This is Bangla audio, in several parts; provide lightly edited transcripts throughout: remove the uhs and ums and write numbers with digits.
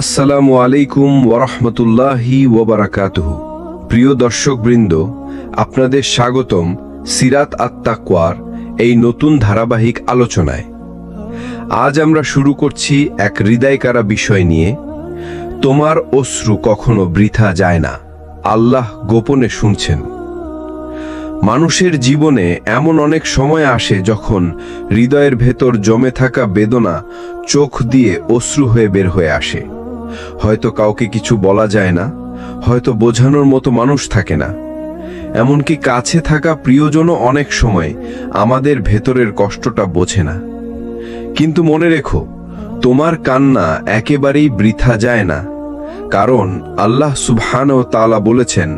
আসসালামু আলাইকুম ওয়ারাহমাতুল্লাহি ওয়াবারাকাতুহু। প্রিয় দর্শকবৃন্দ, আপনাদের স্বাগতম সিরাত আত-তাকওয়ার এই নতুন ধারাবাহিক আলোচনায়। আজ আমরা শুরু করছি এক হৃদয়কাড়া বিষয় নিয়ে। তোমার অশ্রু কখনো বৃথা যায় না, আল্লাহ গোপনে শুনছেন। মানুষের জীবনে এমন অনেক সময় আসে যখন হৃদয়ের ভেতর জমে থাকা বেদনা চোখ দিয়ে অশ্রু হয়ে বের হয়ে আসে। হয়তো কাউকে কিছু বলা যায় না, হয়তো বোঝানোর মতো মানুষ থাকে না, এমনকি কাছে থাকা প্রিয়জনও অনেক সময় আমাদের ভেতরের কষ্টটা বোঝে না। কিন্তু মনে রেখো, তোমার কান্না একেবারেই বৃথা যায় না, কারণ আল্লাহ সুবহানাহু ওয়া তাআলা বলেছেন,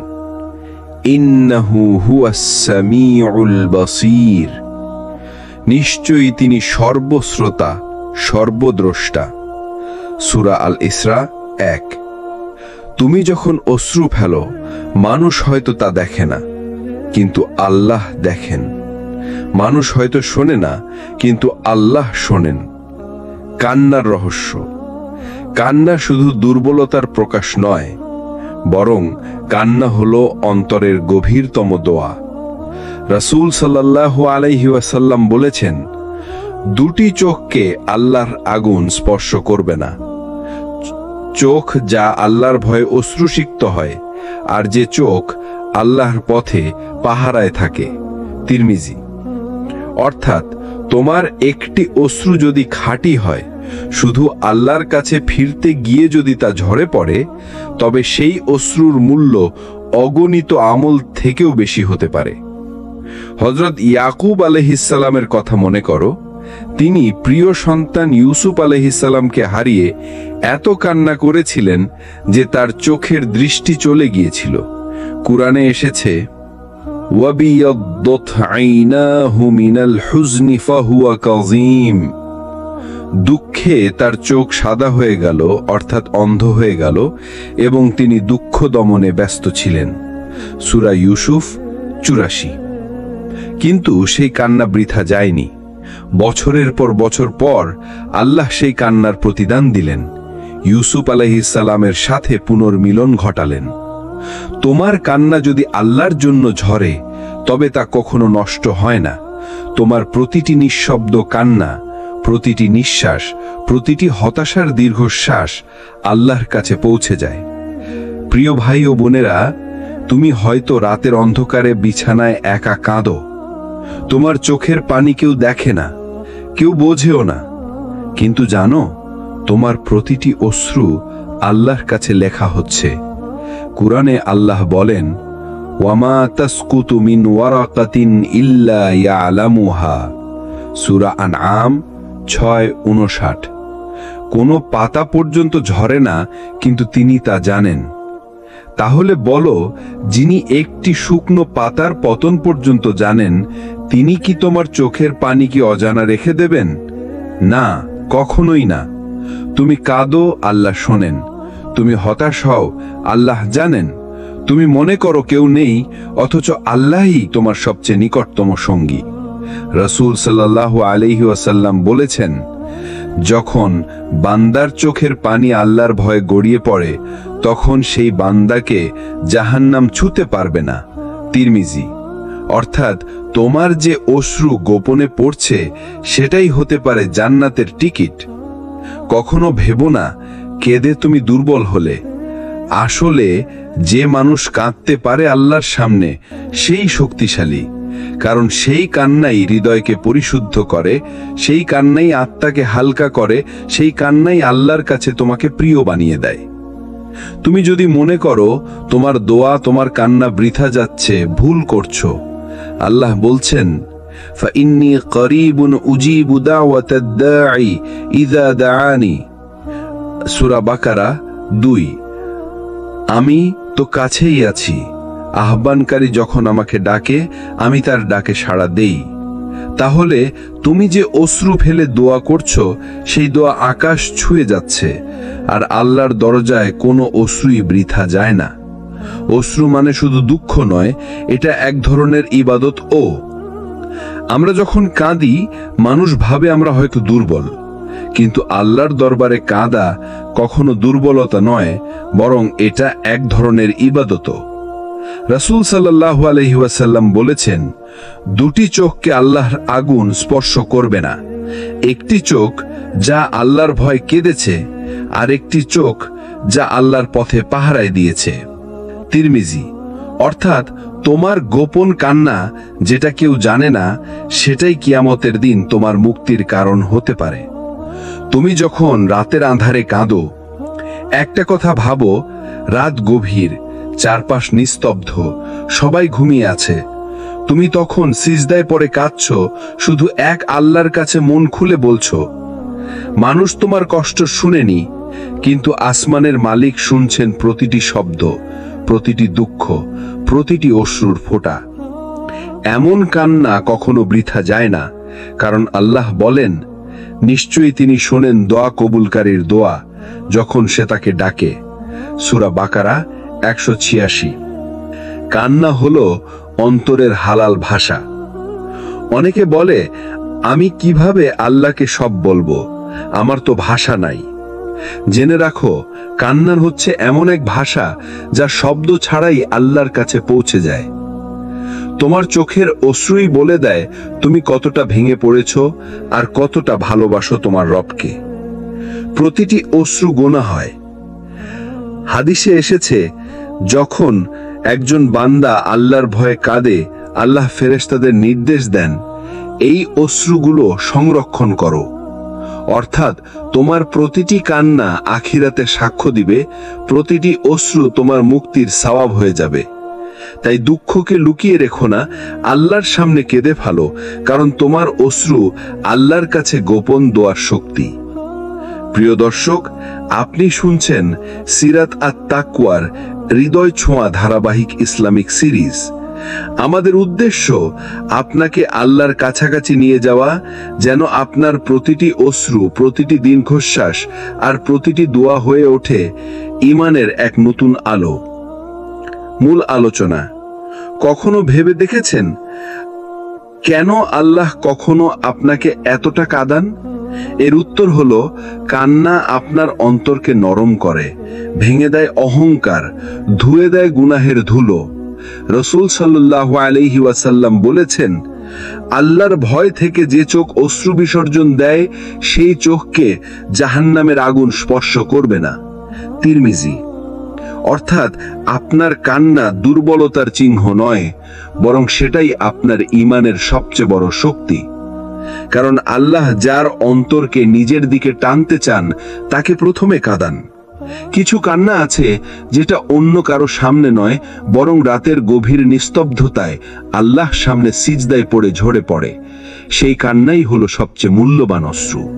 ইন্নাহু হুয়াস সামিউল বাসীর, নিশ্চয়ই তিনি সর্বশ্রোতা সর্বদ্রষ্টা। সূরা আল ইসরা 1। তুমি যখন অশ্রু ফেলো, মানুষ হয়তো তা দেখে না, কিন্তু আল্লাহ দেখেন। মানুষ হয়তো শোনে না, কিন্তু আল্লাহ শোনেন। কান্নার রহস্য। কান্না শুধু দুর্বলতার প্রকাশ নয়, বরং কান্না হলো অন্তরের গভীরতম দোয়া। রাসূল সাল্লাল্লাহু আলাইহি ওয়াসাল্লাম বলেছেন, দুটি চোখকে আল্লাহর আগুন স্পর্শ করবে না। চোখ যা আল্লাহর ভয়ে অশ্রুসিক্ত হয়, আর যে চোখ আল্লাহর পথে পাহারায় থাকে। তিরমিজি। অর্থাৎ তোমার একটি অশ্রু যদি খাঁটি হয়, শুধু আল্লাহর কাছে ফিরতে গিয়ে যদি তা ঝরে পড়ে, তবে সেই অশ্রুর মূল্য অগণিত আমল থেকেও বেশি হতে পারে। হযরত ইয়াকুব আলাইহিস সালামের কথা মনে করো। তিনি প্রিয় সন্তান ইউসুফ আলাইহিস সালামকে হারিয়ে এত কান্না করেছিলেন যে তার চোখের দৃষ্টি চলে গিয়েছিল। কুরআনে এসেছে, ওয়াবিয়াদ্দাত আইনাহু মিনাল হুজনি ফাহুয়া কাযীম, দুঃখে তার চোখ সাদা হয়ে গেল, অর্থাৎ অন্ধ হয়ে গেল, এবং তিনি দুঃখ দমনে ব্যস্ত ছিলেন। সূরা ইউসুফ 84। কিন্তু সেই কান্না বৃথা যায়নি। বছরের পর বছর পর আল্লাহ সেই কান্নার প্রতিদান দিলেন। ইউসুফ আলাইহিস সালামের সাথে পুনর্মিলন ঘটালেন। তোমার কান্না যদি আল্লাহর জন্য ঝরে, তবে তা কখনো নষ্ট হয় না। তোমার প্রতিটি নিঃশব্দ কান্না, প্রতিটি নিঃশ্বাস, প্রতিটি হতাশার দীর্ঘশ্বাস আল্লাহর কাছে পৌঁছে যায়। প্রিয় ভাই ও বোনেরা, তুমি হয়তো রাতের অন্ধকারে বিছানায় একা কাঁদো। তোমার চোখের পানি কেউ দেখে না, কেউ বোঝেও না, কিন্তু জানো, তোমার প্রতিটি অশ্রু আল্লাহর কাছে লেখা হচ্ছে। কুরআনে আল্লাহ বলেন, ওয়ামা তাসকুতু মিন ওয়ারাকাতিন ইল্লা ইয়ালামুহা। সূরা আনআম 6:59। কোনো পাতা পর্যন্ত ঝরে না, কিন্তু তিনি তা জানেন। তাহলে বলো, যিনি একটি শুকনো পাতার পতন পর্যন্ত জানেন, তিনি কি তোমার চোখের পানি কি অজানা রেখে দেবেন? না, কখনোই না। তুমি কাঁদো, আল্লাহ শোনেন। তুমি হতাশ হও, আল্লাহ জানেন। তুমি মনে করো কেউ নেই, অথচ আল্লাহই তোমার সবচেয়ে নিকটতম সঙ্গী। রাসূল সাল্লাল্লাহু আলাইহি ওয়াসাল্লাম বলেছেন, যখন বান্দার চোখের পানি আল্লাহর ভয়ে গড়িয়ে পড়ে, তখন সেই বান্দাকে জাহান্নাম ছুঁতে পারবে না। তিরমিজি। অর্থাৎ তোমার যে অশ্রু গোপনে পড়ছে, সেটাই হতে পারে জান্নাতের টিকিট। কখনো ভেবো না কেঁদে তুমি দুর্বল হলে। আসলে যে মানুষ কাঁদতে পারে আল্লাহর সামনে, সেই শক্তিশালী। কারণ সেই কান্নাই হৃদয়কে পরিশুদ্ধ করে, সেই কান্নাই আত্মাকে হালকা করে, সেই কান্নাই আল্লাহর কাছে তোমাকে প্রিয় বানিয়ে দেয়। তুমি যদি মনে করো তোমার দোয়া, তোমার কান্না বৃথা যাচ্ছে, ভুল করছো। আল্লাহ বলছেন, ফাইন্নী করিবুন উজিবু দাওয়াতাদ দাঈ ইযা দাআনি। সূরা বাকারা 2। আমি তো কাছেই আছি, আহ্বানকারী যখন আমাকে ডাকে, আমি তার ডাকে সাড়া দেই। তাহলে তুমি যে অশ্রু ফেলে দোয়া করছো, সেই দোয়া আকাশ ছুঁয়ে যাচ্ছে, আর আল্লাহর দরজায় কোনো অশ্রুই বৃথা যায় না। অশ্রু মানে শুধু দুঃখ নয়, এটা এক ধরনের ইবাদত। আমরা যখন কাঁদি, মানুষ ভাবে আমরা হয়তো দুর্বল, কিন্তু আল্লাহর দরবারে কাঁদা কখনো দুর্বলতা নয়, বরং এটা এক ধরনের ইবাদত। রাসূল সাল্লাল্লাহু আলাইহি ওয়াসাল্লাম বলেছেন, দুটি চোখকে আল্লাহর আগুন স্পর্শ করবে না, একটি চোখ যা আল্লাহর ভয় কেঁদেছে, আর একটি চোখ যা আল্লাহর পথে পাহারায় দিয়েছে। তিরমিজি। অর্থাৎ তোমার গোপন কান্না যেটা কেউ জানে না, সেটাই কিয়ামতের দিন তোমার মুক্তির কারণ হতে পারে। তুমি যখন রাতের আঁধারে কাঁদো, একটা কথা ভাবো, রাত গভীর, চারপাশ নিস্তব্ধ, সবাই ঘুমিয়ে আছে, তুমি তখন সিজদায় পড়ে কাঁদছো, শুধু এক আল্লাহর কাছে মন খুলে বলছো। মানুষ তোমার কষ্ট শুনেনি, কিন্তু আসমানের মালিক শুনছেন প্রতিটি শব্দ, প্রতিটি দুঃখ, প্রতিটি অশ্রুর ফোঁটা। এমন কান্না কখনো বৃথা যায় না, কারণ আল্লাহ বলেন, নিশ্চয়ই তিনি শোনেন দোয়া কবুলকারীর দোয়া যখন সে তাকে ডাকে। সূরা বাকারা 186। কান্না হলো অন্তরের হালাল ভাষা। অনেকে বলে, আমি কিভাবে আল্লাহকে সব বলবো, আমার তো ভাষা নাই। জেনে রাখো, কান্নার হচ্ছে এমন এক ভাষা যা শব্দ ছাড়াই আল্লাহর কাছে পৌঁছে যায়। তোমার চোখের অশ্রুই বলে দেয় তুমি কতটা ভেঙে পড়েছ আর কতটা ভালোবাসো তোমার রবকে। প্রতিটি অশ্রু গোনা হয়। হাদিসে এসেছে, যখন একজন বান্দা আল্লাহর ভয়ে কাঁদে, আল্লাহ ফেরেশতাদের নির্দেশ দেন, এই অশ্রুগুলো সংরক্ষণ করো। অর্থাৎ তোমার প্রতিটি কান্না আখিরাতে সাক্ষ্য দিবে, প্রতিটি অশ্রু তোমার মুক্তির সওয়াব হয়ে যাবে। তাই দুঃখকে লুকিয়ে রেখো না, আল্লাহর সামনে কেঁদে ফেলো, কারণ তোমার অশ্রু আল্লাহর কাছে গোপন দোয়ার শক্তি। প্রিয় দর্শক, আপনি শুনছেন সিরাত আত-তাকওয়ার হৃদয় ছোঁয়া ধারাবাহিক ইসলামিক সিরিজ। আমাদের উদ্দেশ্য আপনাকে আল্লাহর কাছাকাছি নিয়ে যাওয়া, যেন আপনার প্রতিটি অশ্রু, প্রতিটি দীর্ঘশ্বাস আর প্রতিটি দোয়া হয়ে ওঠে ঈমানের এক নতুন আলো। মূল আলোচনা। কখনো ভেবে দেখেছেন কেন আল্লাহ কখনো আপনাকে এতটা কাঁদান? এর উত্তর হলো, কান্না আপনার অন্তরকে নরম করে, ভেঙে দেয় অহংকার, ধুয়ে দেয় গুনাহের ধুলো। রাসূল সাল্লাল্লাহু আলাইহি ওয়াসাল্লাম বলেছেন, আল্লাহর ভয় থেকে যে চোখ অশ্রু বিসর্জন দেয়, সেই চোখকে জাহান্নামের আগুন স্পর্শ করবে না। তিরমিজি। অর্থাৎ আপনার কান্না দুর্বলতার চিহ্ন নয়, বরং সেটাই আপনার ঈমানের সবচেয়ে বড় শক্তি। কারণ আল্লাহ যার অন্তরকে নিজের দিকে টানতে চান, তাকে প্রথমে কাঁদান। কিছু কান্না আছে যেটা অন্য কারো সামনে নয়, বরং রাতের গভীর নিস্তব্ধতায় আল্লাহ সামনে সিজদায় পড়ে ঝরে পড়ে। সেই কান্নাই হলো সবচেয়ে মূল্যবান অশ্রু।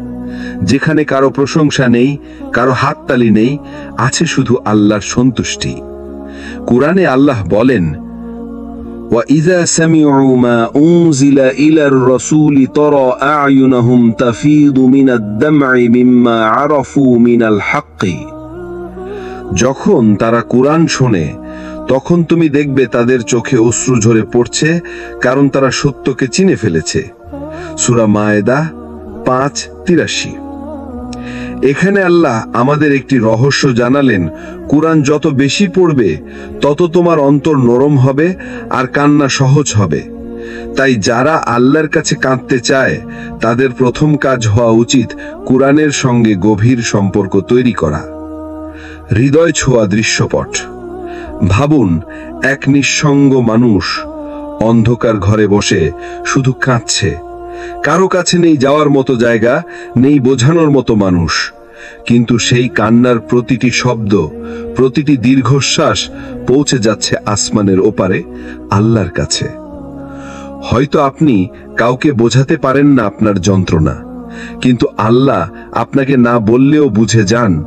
যেখানে কারো প্রশংসা নেই, কারো হাততালি নেই, আছে শুধু আল্লাহর সন্তুষ্টি। কুরআনে আল্লাহ বলেন, وَإِذَا سَمِعُوا مَا أُنزِلَ إِلَى الرَّسُولِ تَرَى أَعْيُنَهُمْ تَفِيضُ مِنَ الدَّمْعِ مِمَّا عَرَفُوا مِنَ الْحَقِّ। যখন তারা কুরআন শোনে, তখন তুমি দেখবে তাদের চোখে অশ্রু ঝরে পড়ছে, কারণ তারা সত্যকে চিনে ফেলেছে। সূরা মায়েদা 5:83। এখানে আল্লাহ আমাদের একটি রহস্য জানালেন, কুরআন যত বেশি পড়বে, তত তোমার অন্তর নরম হবে আর কান্না সহজ হবে। তাই যারা আল্লাহর কাছে কাঁদতে চায়, তাদের প্রথম কাজ হওয়া উচিত কুরআনের সঙ্গে গভীর সম্পর্ক তৈরি করা। হৃদয় ছোঁয়া দৃশ্যপট। ভাবুন, এক নিঃসঙ্গ মানুষ অন্ধকার ঘরে বসে শুধু কাঁদছে। কারো কাছে নেই যাওয়ার মতো জায়গা, নেই বোঝানোর মতো মানুষ, কিন্তু সেই কান্নার প্রতিটি শব্দ, প্রতিটি দীর্ঘশ্বাস পৌঁছে যাচ্ছে আসমানের ওপারে, আল্লাহর কাছে। হয়তো আপনি কাউকে বোঝাতে পারেন না আপনার যন্ত্রণা, কিন্তু আল্লাহ আপনাকে না বললেও বুঝে যান।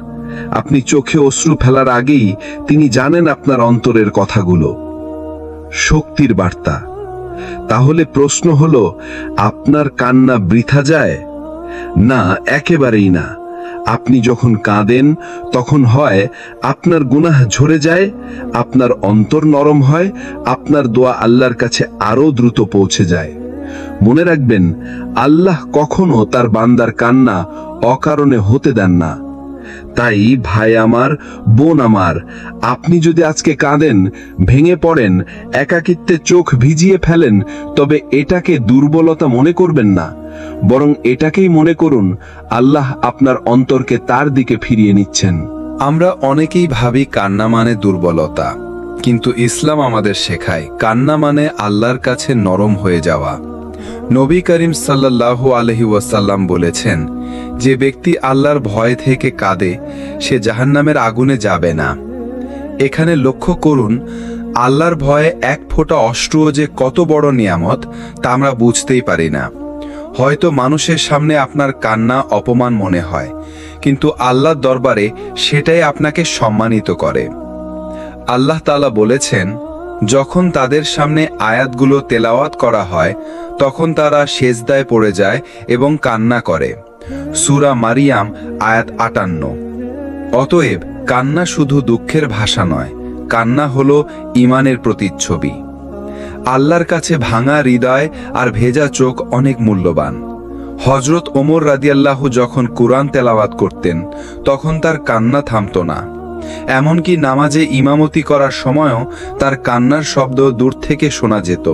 আপনি চোখে অশ্রু ফেলার আগেই তিনি জানেন আপনার অন্তরের কথাগুলো। শক্তির বার্তা। তাহলে প্রশ্ন হলো, আপনার কান্না বৃথা যায়? না, একেবারেই না। আপনি যখন কাঁদেন, তখন হয় আপনার গুনাহ ঝরে যায়, আপনার অন্তর নরম হয়, আপনার দোয়া আল্লাহর কাছে আরো দ্রুত পৌঁছে যায়। মনে রাখবেন, আল্লাহ কখনো তার বান্দার কান্না অকারণে হতে দেন না। তাই ভাই আমার, বোন আমার, আপনি যদি আজকে কাঁদেন, ভেঙে পড়েন, একাকিত্বে চোখ ভিজিয়ে ফেলেন, তবে এটাকে দুর্বলতা মনে করবেন না, বরং এটাকেই মনে করুন আল্লাহ আপনার অন্তরকে তার দিকে ফিরিয়ে নিচ্ছেন। আমরা অনেকেই ভাবি কান্না মানে দুর্বলতা, কিন্তু ইসলাম আমাদের শেখায় কান্না মানে আল্লাহর কাছে নরম হয়ে যাওয়া। নবী করিম সাল্লাল্লাহু আলাইহি ওয়াসাল্লাম বলেছেন, যে ব্যক্তি আল্লাহর ভয় থেকে কাঁদে সে জাহান্নামের আগুনে যাবে না। এখানে লক্ষ্য করুন, আল্লাহর ভয়ে এক ফোঁটা অশ্রুও যে কত বড় নিয়ামত তা আমরা বুঝতেই পারি না। হয়তো মানুষের সামনে আপনার কান্না অপমান মনে হয়, কিন্তু আল্লাহর দরবারে সেটাই আপনাকে সম্মানিত করে। আল্লাহ তাআলা বলেছেন, যখন তাদের সামনে আয়াতগুলো তেলাওয়াত করা হয় তখন তারা সেজদায় পড়ে যায় এবং কান্না করে। সূরা মারিয়াম আয়াত ৫৮। অতএব কান্না শুধু দুঃখের ভাষা নয়, কান্না হলো ঈমানের প্রতিচ্ছবি। আল্লাহর কাছে ভাঙা হৃদয় আর ভেজা চোখ অনেক মূল্যবান। হযরত ওমর রাদিয়াল্লাহু যখন কুরআন তেলাওয়াত করতেন তখন তার কান্না থামতো না। এমনকি নামাজে ইমামতি করার সময়ও তার কান্নার শব্দ দূর থেকে শোনা যেত।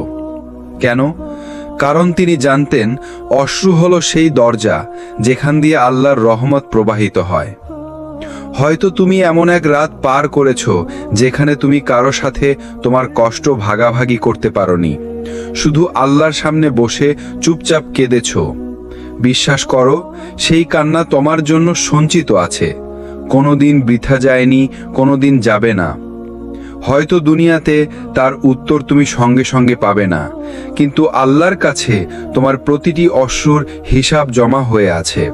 কেন? কারণ তিনি জানতেন অশ্রু হলো সেই দরজা যেখান দিয়ে আল্লাহর রহমত প্রবাহিত হয়। হয়তো তুমি এমন এক রাত পার করেছ যেখানে তুমি কারো সাথে তোমার কষ্ট ভাগাভাগি করতে পারোনি, শুধু আল্লাহর সামনে বসে চুপচাপ কেঁদেছ। বিশ্বাস করো, সেই কান্না তোমার জন্য সঞ্চিত আছে, কোনোদিন বৃথা যায়নি, কোনোদিন যাবে না। হয়তো দুনিয়াতে তার উত্তর তুমি সঙ্গে সঙ্গে পাবে না, কিন্তু আল্লাহর কাছে তোমার প্রতিটি অশ্রুর হিসাব জমা হয়ে আছে।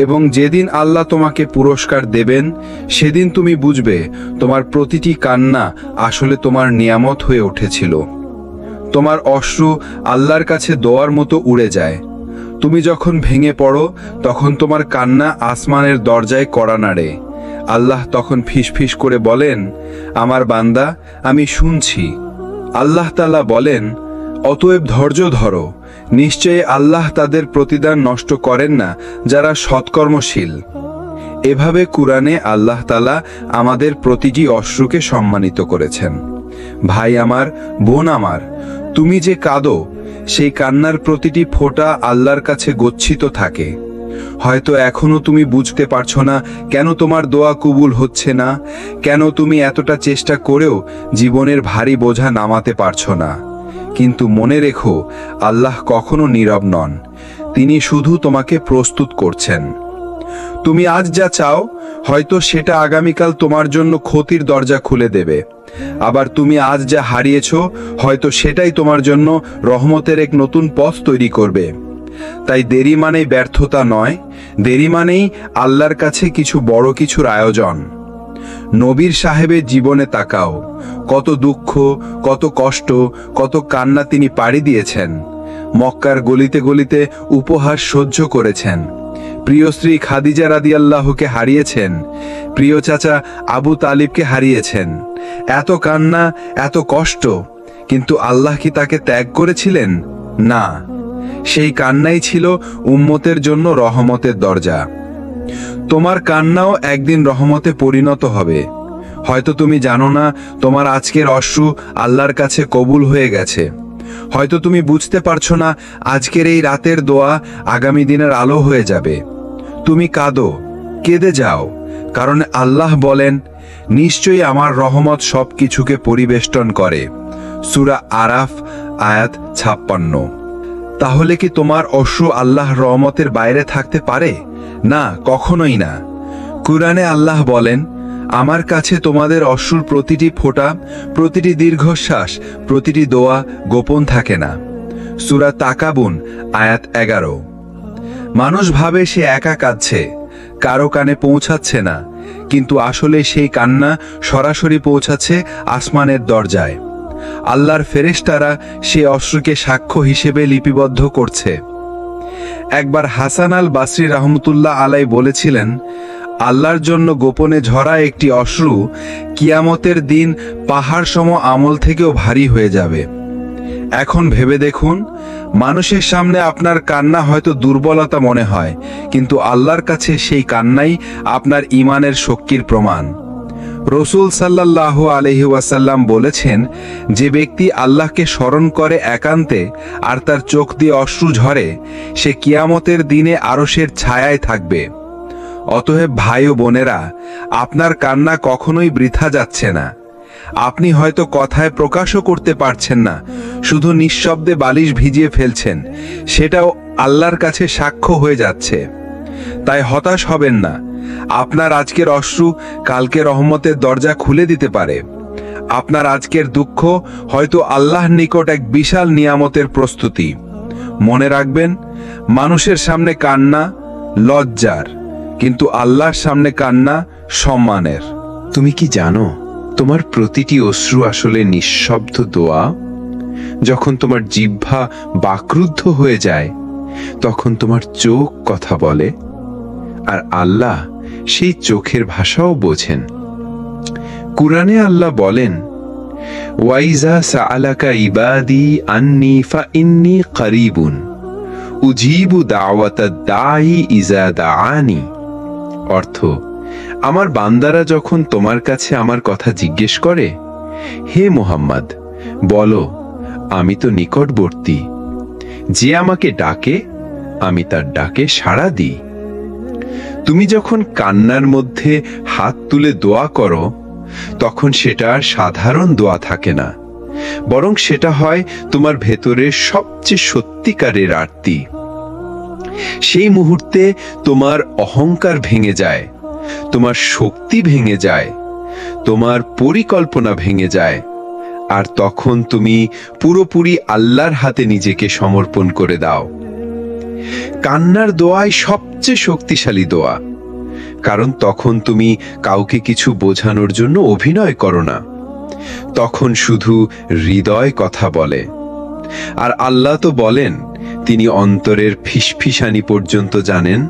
এবং যেদিন আল্লাহ তোমাকে পুরস্কার দেবেন সেদিন তুমি বুঝবে তোমার প্রতিটি কান্না আসলে তোমার নিয়ামত হয়ে উঠেছিল। তোমার অশ্রু আল্লাহর কাছে দোয়ার মতো উড়ে যায়। তুমি যখন ভেঙে পড়ো তখন তোমার কান্না আসমানের দরজায় কড়া নাড়ে। আল্লাহ তখন ফিসফিস করে বলেন, আমার বান্দা, আমি শুনছি। আল্লাহ তাআলা বলেন, অতএব ধৈর্য ধরো, নিশ্চয়ই আল্লাহ তাদের প্রতিদান নষ্ট করেন না যারা সৎকর্মশীল। এভাবে কুরআনে আল্লাহ তাআলা আমাদের প্রতিটি অশ্রুকে সম্মানিত করেছেন। ভাই আমার, বোন আমার, তুমি যে কাঁদো সেই কান্নার প্রতিটি ফোঁটা আল্লাহর কাছে গচ্ছিত থাকে। হয়তো এখনো তুমি বুঝতে পারছো না কেন তোমার দোয়া কবুল হচ্ছে না, কেন তুমি এতটা চেষ্টা করেও জীবনের ভারী বোঝা নামাতে পারছো না। কিন্তু মনে রেখো, আল্লাহ কখনো নীরব নন, তিনি শুধু তোমাকে প্রস্তুত করছেন। তুমি আজ যা চাও হয়তো সেটা আগামীকাল তোমার জন্য ক্ষতির দরজা খুলে দেবে। আবার তুমি আজ যা হারিয়েছো হয়তো সেটাই তোমার জন্য রহমতের এক নতুন পথ তৈরি করবে। তাই দেরি মানেই ব্যর্থতা নয়, দেরি মানেই আল্লাহর কাছে কিছু বড় কিছুর আয়োজন। নবীর সাহেবের জীবনে তাকাও, কত দুঃখ, কত কষ্ট, কত কান্না তিনি পাড়ি দিয়েছেন। মক্কার গলিতে গলিতে উপহাস সহ্য করেছেন, প্রিয় স্ত্রী খাদিজা রাদিয়াল্লাহুকে হারিয়েছেন, প্রিয় চাচা আবু তালিবকে হারিয়েছেন। এত কান্না, এত কষ্ট, কিন্তু আল্লাহ কি তাকে ত্যাগ করেছিলেন? না, সেই কান্নাই ছিল উম্মতের জন্য রহমতের দরজা। তোমার কান্নাও একদিন রহমতে পরিণত হবে। হয়তো তুমি জানো না তোমার আজকের অশ্রু আল্লাহর কাছে কবুল হয়ে গেছে। হয়তো তুমি বুঝতে পারছো না আজকের এই রাতের দোয়া আগামী দিনের আলো হয়ে যাবে। তুমি কাঁদো, কেঁদে যাও, কারণ আল্লাহ বলেন, নিশ্চয়ই আমার রহমত সব কিছুকে পরিবেষ্টন করে। সূরা আরাফ আয়াত ৫৬। তাহলে কি তোমার অশ্রু আল্লাহর রহমতের বাইরে থাকতে পারে? না, কখনোই না। কুরআনে আল্লাহ বলেন, আমার কাছে তোমাদের অশ্রুর প্রতিটি ফোঁটা, প্রতিটি দীর্ঘশ্বাস, প্রতিটি দোয়া গোপন থাকে না। সূরা তাকাবুন আয়াত ১১। মানুষ ভাবে সে একা কাঁদছে, কারো কানে পৌঁছাচ্ছে না, কিন্তু আসলে সেই কান্না সরাসরি পৌঁছাচ্ছে আসমানের দরজায়। আল্লাহর ফেরেশতারা সে অশ্রুকে সাক্ষ্য হিসেবে লিপিবদ্ধ করছে। একবার হাসান আল বাসরি রাহমাতুল্লাহ আলাই বলেছিলেন, আল্লাহর জন্য গোপনে ঝরা একটি অশ্রু কিয়ামতের দিন পাহাড় সম আমল থেকেও ভারী হয়ে যাবে। এখন ভেবে দেখুন, মানুষের সামনে আপনার কান্না হয়তো দুর্বলতা মনে হয়, কিন্তু আল্লাহর কাছে সেই কান্নাই আপনার ঈমানের শক্তির প্রমাণ। রাসূল সাল্লাল্লাহু আলাইহি ওয়াসাল্লাম বলেছেন, যে ব্যক্তি আল্লাহকে স্মরণ করে একান্তে আর তার চোখ দিয়ে অশ্রু ঝরে, সে কিয়ামতের দিনে আরশের ছায়ায় থাকবে। অতএব ভাই ও বোনেরা, আপনার কান্না কখনোই বৃথা যাচ্ছে না। আপনি হয়তো কথায় প্রকাশও করতে পারছেন না, শুধু নিঃশব্দে বালিশ ভিজিয়ে ফেলছেন, সেটাও আল্লাহর কাছে সাক্ষ্য হয়ে যাচ্ছে। তাই হতাশ হবেন না। আপনার আজকের অশ্রু কালকে রহমতের দরজা খুলে দিতে পারে। আপনার আজকের দুঃখ হয়তো আল্লাহর নিকট এক বিশাল নিয়ামতের প্রস্তুতি। মনে রাখবেন, মানুষের সামনে কান্না লজ্জার, কিন্তু আল্লাহর সামনে কান্না সম্মানের। তুমি কি জানো, তোমার প্রতিটি অশ্রু আসলে নিঃশব্দ দোয়া? যখন তোমার জিহ্বা বাকরুদ্ধ হয়ে যায়, তখন তোমার চোখ কথা বলে, আর আল্লাহ সেই চোখের ভাষাও বোঝেন। কুরআনে আল্লাহ বলেন, ওয়াইজা সাআলাকা ইবাদি আন্নি ফাইন্নী করিবুন উজিবু দাওয়াতাদ দাঈ ইজা দাআনি। অর্থ, আমার বান্দারা যখন তোমার কাছে আমার কথা জিজ্ঞেস করে, হে মুহাম্মদ, বলো, আমি তো নিকটবর্তী, যে আমাকে ডাকে আমি তার ডাকে সাড়া দিই। তুমি যখন কান্নার মধ্যে হাত তুলে দোয়া করো, তখন সেটা আর সাধারণ দোয়া থাকে না, বরং সেটা হয় তোমার ভেতরের সবচেয়ে সত্যিকারের আরতি। সেই মুহূর্তে তোমার অহংকার ভেঙে যায়, তোমার শক্তি ভেঙে যায়, তোমার পরিকল্পনা ভেঙে যায়, আর তখন তুমি পুরোপুরি আল্লাহর হাতে নিজেকে সমর্পণ করে দাও। কান্নার দোয়াই সবচেয়ে শক্তিশালী দোয়া, কারণ তখন তুমি কাউকে কিছু বোঝানোর জন্য অভিনয় করো না, তখন শুধু হৃদয় কথা বলে। আর আল্লাহ তো বলেন, তিনি অন্তরের ফিসফিসানি পর্যন্ত জানেন।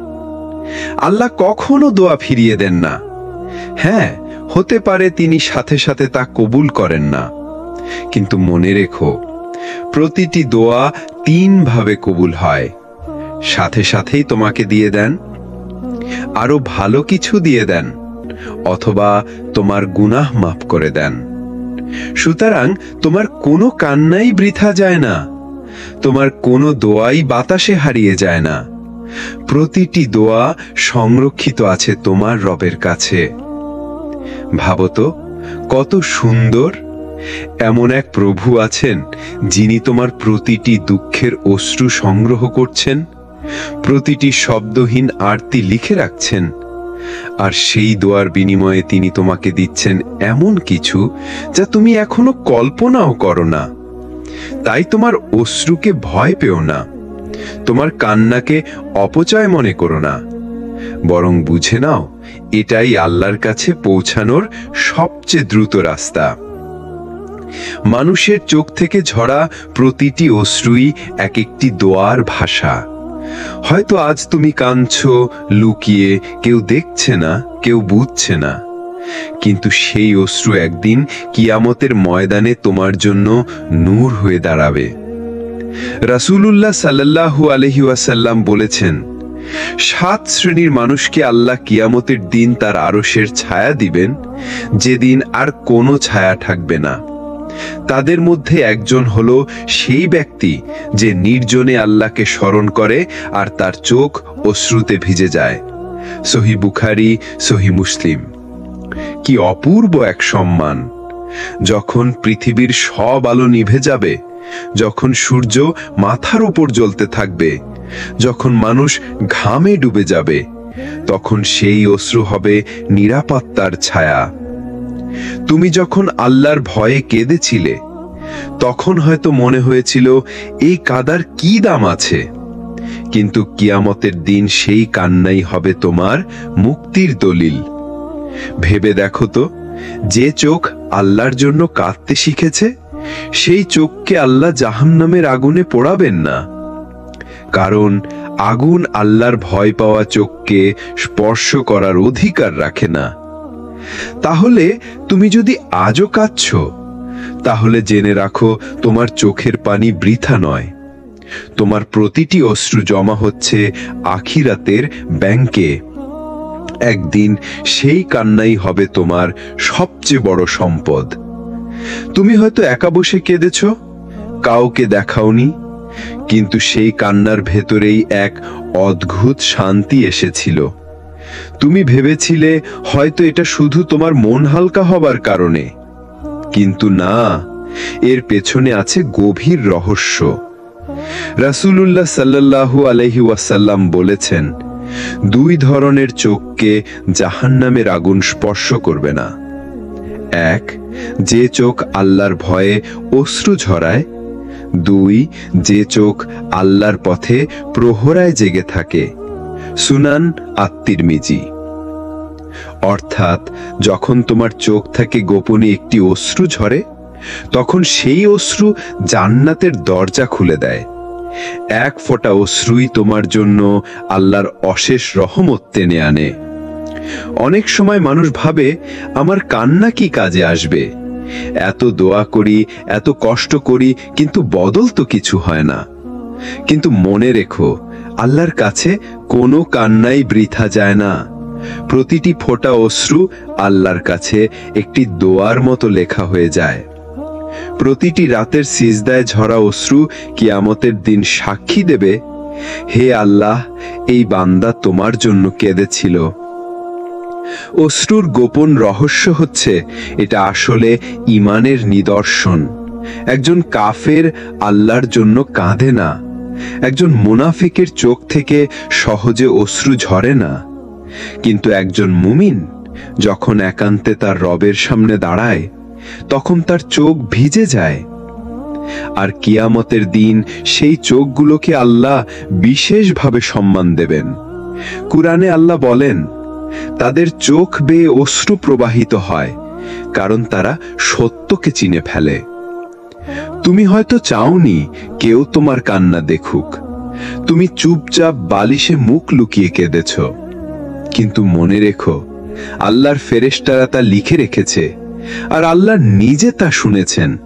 আল্লাহ কখনো দোয়া ফিরিয়ে দেন না। হ্যাঁ, হতে পারে তিনি সাথে সাথে তা কবুল করেন না, কিন্তু মনে রেখো, প্রতিটি দোয়া 3 ভাবে কবুল হয়। সাথে সাথেই তোমাকে দিয়ে দেন, আরো ভালো কিছু দিয়ে দেন, অথবা তোমার গুনাহ মাফ করে দেন। সুতরাং তোমার কোনো কান্নাই বৃথা যায় না, তোমার কোনো দোয়াই বাতাসে হারিয়ে যায় না। প্রতিটি দোয়া সংরক্ষিত আছে তোমার রবের কাছে। ভাবো তো, কত সুন্দর! এমন এক প্রভু আছেন, যিনি তোমার প্রতিটি দুঃখের অশ্রু সংগ্রহ করছেন, প্রতিটি শব্দহীন আরতি লিখে রাখছেন, আর সেই দোয়ার বিনিময়ে তিনি তোমাকে দিচ্ছেন এমন কিছু যা তুমি এখনো কল্পনাও করো না। তাই তোমার অশ্রুকে ভয় পেও না, তোমার কান্নাকে অপচয় মনে করো না, বরং বুঝে নাও, এটাই আল্লাহর কাছে পৌঁছানোর সবচেয়ে দ্রুত রাস্তা। মানুষের চোখ থেকে ঝরা প্রতিটি অশ্রুই এক একটি দোয়ার ভাষা। হয়তো আজ তুমি কাঁদছো লুকিয়ে, কেউ দেখছে না, কেউ বুঝছে না, কিন্তু সেই অশ্রু একদিন কিয়ামতের ময়দানে তোমার জন্য নূর হয়ে দাঁড়াবে। রাসূলুল্লাহ সাল্লাল্লাহু আলাইহি ওয়াসাল্লাম বলেছেন, 7 শ্রেণীর মানুষকে আল্লাহ কিয়ামতের দিন তার আরশের ছায়া দিবেন, যেদিন আর কোনো ছায়া থাকবে না। তাদের মধ্যে একজন হলো সেই ব্যক্তি যে নির্জনে আল্লাহকে স্মরণ করে আর তার চোখ অশ্রুতে ভিজে যায়। সহিহ বুখারী, সহিহ মুসলিম। কি অপূর্ব এক সম্মান! যখন পৃথিবীর সব আলো নিভে যাবে, যখন সূর্য মাথার উপর জ্বলতে থাকবে, যখন মানুষ ঘামে ডুবে যাবে, তখন সেই অশ্রু হবে নিরাপত্তার ছায়া। তুমি যখন আল্লাহর ভয়ে কেঁদেছিলে, তখন হয়তো মনে হয়েছিল এই কাদার কি দাম আছে, কিন্তু কিয়ামতের দিন সেই কান্নাই হবে তোমার মুক্তির দলিল। ভেবে দেখো তো, যে চোখ আল্লাহর জন্য কাঁদতে শিখেছে, সেই চোখকে আল্লাহ জাহান্নামের আগুনে পোড়াবেন না, কারণ আগুন আল্লাহর ভয় পাওয়া চোখকে স্পর্শ করার অধিকার রাখে না। তাহলে তুমি যদি আজও কাঁদছো, তাহলে জেনে রাখো তোমার চোখের পানি বৃথা নয়। তোমার প্রতিটি অশ্রু জমা হচ্ছে আখিরাতের ব্যাংকে। একদিন সেই কান্নাই হবে তোমার সবচেয়ে বড় সম্পদ। তুমি হয়তো একা বসে কেঁদেছ, কাউকে দেখাওনি, কিন্তু সেই কান্নার ভেতরেই এক অদ্ভুত শান্তি এসেছিল। তুমি ভেবেছিলে হয়তো এটা শুধু তোমার মন হালকা হবার কারণে, কিন্তু না, এর পেছনে আছে গভীর রহস্য। রাসূলুল্লাহ সাল্লাল্লাহু আলাইহি ওয়াসাল্লাম বলেছেন, দুই ধরনের চোখকে জাহান্নামের আগুন স্পর্শ করবে না। এক, যে চোখ আল্লাহর ভয়ে অশ্রু ঝরায়। দুই, যে চোখ আল্লাহর পথে প্রহরায় জেগে থাকে। সুনান আত-তিরমিজি। অর্থাৎ যখন তোমার চোখ থেকে গোপনে একটি অশ্রু ঝরে, তখন সেই অশ্রু জান্নাতের দরজা খুলে দেয়। এক ফোঁটা অশ্রুই তোমার জন্য আল্লাহর অশেষ রহমত টেনে আনে। অনেক সময় মানুষ ভাবে, আমার কান্না কি কাজে আসবে? এত দোয়া করি, এত কষ্ট করি, কিন্তু বদল তো কিছু হয় না। কিন্তু মনে রেখো, আল্লাহর কাছে কোনো কান্নাই বৃথা যায় না। প্রতিটি ফোঁটা অশ্রু আল্লাহর কাছে একটি দোয়ার মতো লেখা হয়ে যায়। প্রতিটি রাতের সিজদায় ঝরা অশ্রু কিয়ামতের দিন সাক্ষী দেবে, হে আল্লাহ, এই বান্দা তোমার জন্য কেঁদেছিল। অশ্রুর গোপন রহস্য হচ্ছে, এটা আসলে ঈমানের নিদর্শন। একজন কাফের আল্লাহর জন্য কাঁদে না। একজন মুনাফিকের চোখ থেকে সহজে অশ্রু ঝরে না। কিন্তু একজন মুমিন যখন একান্তে তার রবের সামনে দাঁড়ায়, তখন তার চোখ ভিজে যায়। আর কিয়ামতের দিন সেই চোখগুলোকে আল্লাহ বিশেষভাবে সম্মান দেবেন। কুরআনে আল্লাহ বলেন, তাদের চোখ বেয়ে অশ্রু প্রবাহিত হয়, কারণ তারা সত্যকে চিনে ফেলে। তুমি হয়তো চাওনি কেউ তোমার কান্না দেখুক। তুমি চুপচাপ বালিশে মুখ লুকিয়ে কেঁদেছ। কিন্তু মনে রেখো, আল্লাহর ফেরেশতারা তা লিখে রেখেছে, আর আল্লাহ নিজে তা শুনেছেন।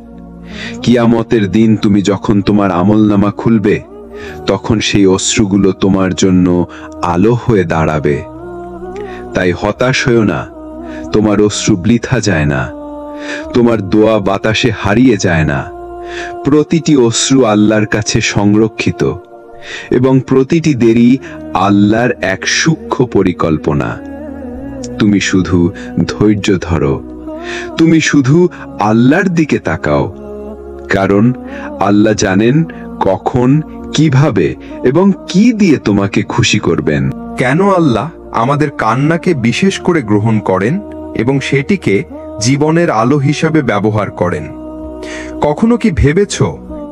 কিয়ামতের দিন তুমি যখন তোমার আমলনামা খুলবে, তখন সেই অশ্রুগুলো তোমার জন্য আলো হয়ে দাঁড়াবে। তাই হতাশ হয়ো না, তোমার অশ্রু বৃথা যায় না। তোমার দোয়া বাতাসে হারিয়ে যায় না। প্রতিটি অশ্রু আল্লাহর কাছে সংরক্ষিত, এবং প্রতিটি দেরি আল্লাহর এক সূক্ষ্ম পরিকল্পনা। তুমি শুধু ধৈর্য ধরো, তুমি শুধু আল্লাহর দিকে তাকাও, কারণ আল্লাহ জানেন কখন, কিভাবে এবং কি দিয়ে তোমাকে খুশি করবেন। কেন আল্লাহ আমাদের কান্নাকে বিশেষ করে গ্রহণ করেন এবং সেটিকে জীবনের আলো হিসাবে ব্যবহার করেন? কখনো কি ভেবেছ,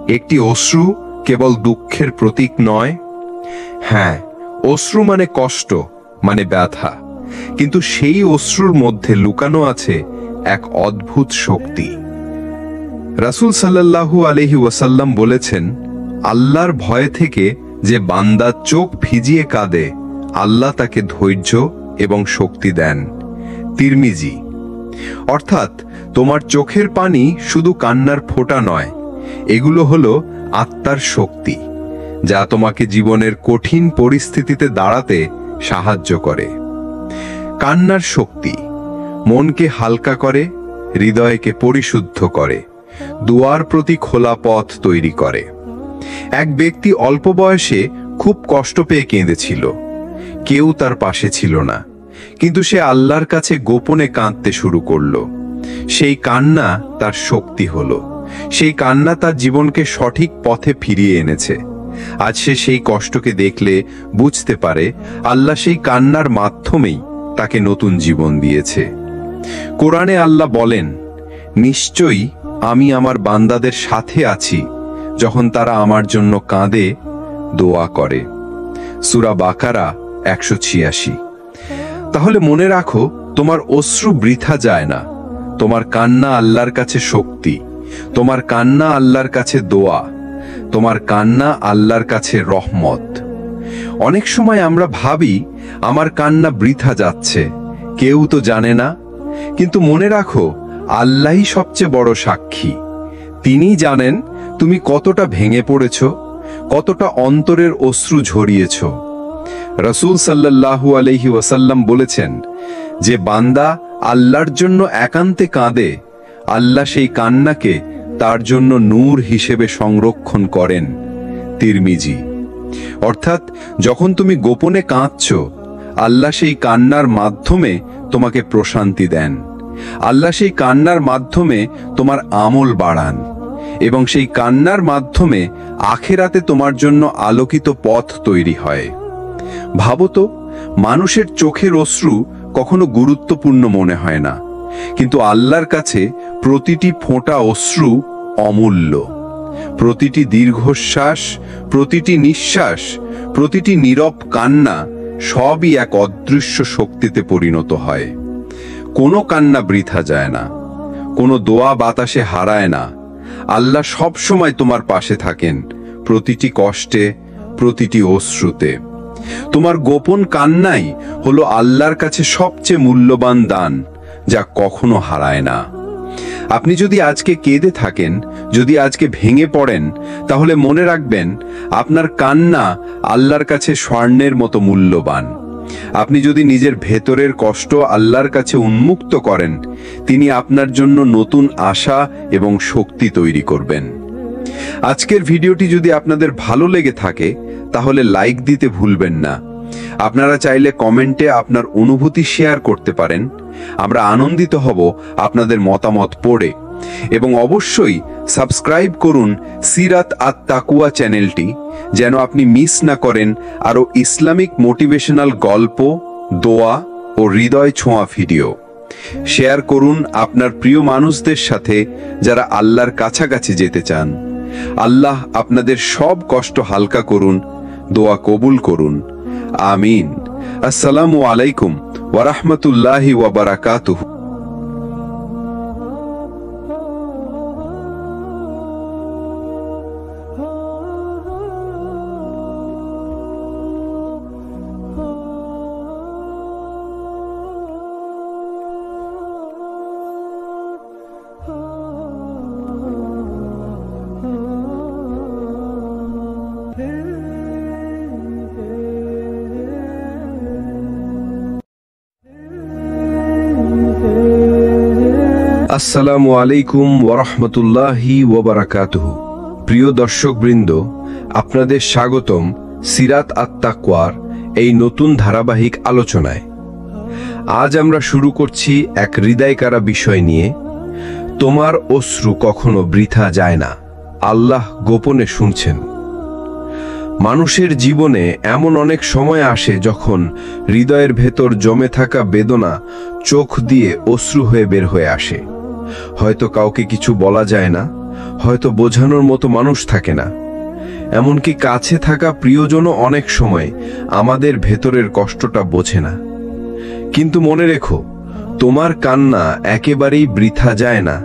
একটি অশ্রু কেবল দুঃখের প্রতীক নয়? হ্যাঁ, অশ্রু মানে কষ্ট, মানে ব্যথা, কিন্তু সেই অশ্রুর মধ্যে লুকানো আছে এক অদ্ভুত শক্তি। রাসূল সাল্লাল্লাহু আলাইহি ওয়াসাল্লাম বলেছেন, আল্লাহর ভয় থেকে যে বান্দা চোখ ভিজিয়ে কাঁদে, আল্লাহ তাকে ধৈর্য এবং শক্তি দেন। তিরমিজি। অর্থাৎ তোমার চোখের পানি শুধু কান্নার ফোঁটা নয়, এগুলো হলো আত্মার শক্তি, যা তোমাকে জীবনের কঠিন পরিস্থিতিতে দাঁড়াতে সাহায্য করে। কান্নার শক্তি মনকে হালকা করে, হৃদয়কে পরিশুদ্ধ করে, দুয়ার প্রতি খোলা পথ তৈরি করে। এক ব্যক্তি অল্প বয়সে খুব কষ্ট পেয়ে কেঁদেছিল। কেউ তার পাশে ছিল না, কিন্তু সে আল্লাহর কাছে গোপনে কাঁদতে শুরু করলো। সেই কান্না তার শক্তি হলো। সেই কান্না তার জীবনকে সঠিক পথে ফিরিয়ে এনেছে। আজ সে সেই কষ্টকে দেখলে বুঝতে পারে, আল্লাহ সেই কান্নার মাধ্যমেই তাকে নতুন জীবন দিয়েছে। কোরআনে আল্লাহ বলেন, নিশ্চয়ই আমি আমার বান্দাদের সাথে আছি যখন তারা আমার জন্য কাঁদে, দোয়া করে। সূরা বাকারা 186। তাহলে মনে রাখো, তোমার অশ্রু বৃথা যায় না। তোমার কান্না আল্লাহর কাছে শক্তি, তোমার কান্না আল্লাহর কাছে দোয়া, তোমার কান্না আল্লাহর কাছে রহমত। অনেক সময় আমরা ভাবি, আমার কান্না বৃথা যাচ্ছে, কেউ তো জানে না। কিন্তু মনে রাখো, আল্লাহই সবচেয়ে বড় সাক্ষী। তিনি জানেন তুমি কতটা ভেঙে পড়েছ, কতটা অন্তরের অশ্রু ঝরিয়েছ। রাসূল সাল্লাল্লাহু আলাইহি ওয়াসাল্লাম বলেছেন, যে বান্দা আল্লাহর জন্য একান্তে কাঁদে, আল্লাহ সেই কান্নাকে তার জন্য নূর হিসেবে সংরক্ষণ করেন। তিরমিজি। অর্থাৎ যখন তুমি গোপনে কাঁদছ, আল্লাহ সেই কান্নার মাধ্যমে তোমাকে প্রশান্তি দেন। আল্লাহ সেই কান্নার মাধ্যমে তোমার আমল বাড়ান এবং সেই কান্নার মাধ্যমে আখিরাতে তোমার জন্য আলোকিত পথ তৈরি হয়। ভাবো তো, মানুষের চোখের অশ্রু কখনো গুরুত্বপূর্ণ মনে হয় না, কিন্তু আল্লাহর কাছে প্রতিটি ফোঁটা অশ্রু অমূল্য। প্রতিটি দীর্ঘশ্বাস, প্রতিটি নিঃশ্বাস, প্রতিটি নীরব কান্না সবই এক অদৃশ্য শক্তিতে পরিণত হয়। কোনো কান্না বৃথা যায় না, কোনো দোয়া বাতাসে হারায় না। আল্লাহ সব সময় তোমার পাশে থাকেন, প্রতিটি কষ্টে, প্রতিটি অশ্রুতে। তোমার গোপন কান্নাই হলো আল্লাহর কাছে সবচেয়ে মূল্যবান দান, যা কখনো হারায় না। আপনি যদি আজকে কেঁদে থাকেন, যদি আজকে ভেঙে পড়েন, তাহলে মনে রাখবেন আপনার কান্না আল্লাহর কাছে স্বর্ণের মতো মূল্যবান। আপনি যদি নিজের ভেতরের কষ্ট আল্লাহর কাছে উন্মুক্ত করেন, তিনি আপনার জন্য নতুন আশা এবং শক্তি তৈরি করবেন। আজকের ভিডিওটি যদি আপনাদের ভালো লেগে থাকে, তাহলে লাইক দিতে ভুলবেন না। আপনারা চাইলে কমেন্টে আপনার অনুভূতি শেয়ার করতে পারেন। আমরা আনন্দিত হব আপনাদের মতামত পড়ে। এবং অবশ্যই সাবস্ক্রাইব করুন সিরাত আত তাকওয়া চ্যানেলটি, যেন আপনি মিস না করেন আরও ইসলামিক মোটিভেশনাল গল্প, দোয়া ও হৃদয় ছোঁয়া ভিডিও। শেয়ার করুন আপনার প্রিয় মানুষদের সাথে যারা আল্লাহর কাছাকাছি যেতে চান। আল্লাহ আপনাদের সব কষ্ট হালকা করুন, দোয়া কবুল করুন। আমিন। আসসালামু আলাইকুম ওয়া রাহমাতুল্লাহি ওয়া বারাকাতুহু। আসসালামু আলাইকুম ওয়া রাহমাতুল্লাহি ওয়া বারাকাতুহু। প্রিয় দর্শকবৃন্দ, আপনাদের স্বাগতম সিরাত আত তাকওয়ার এই নতুন ধারাবাহিক আলোচনায়। আজ আমরা শুরু করছি এক হৃদয়কাড়া বিষয় নিয়ে। তোমার অশ্রু কখনো বৃথা যায় না, আল্লাহ গোপনে শুনছেন। মানুষের জীবনে এমন অনেক সময় আসে যখন হৃদয়ের ভেতর জমে থাকা বেদনা চোখ দিয়ে অশ্রু হয়ে বের হয়ে আসে। হয়তো কাউকে কিছু বলা যায় না, হয়তো বোঝানোর মতো মানুষ থাকে না, এমনকি কাছে থাকা প্রিয়জনও অনেক সময় আমাদের ভেতরের কষ্টটা বোঝে না। কিন্তু মনে রেখো, তোমার কান্না একেবারেই বৃথা যায় না,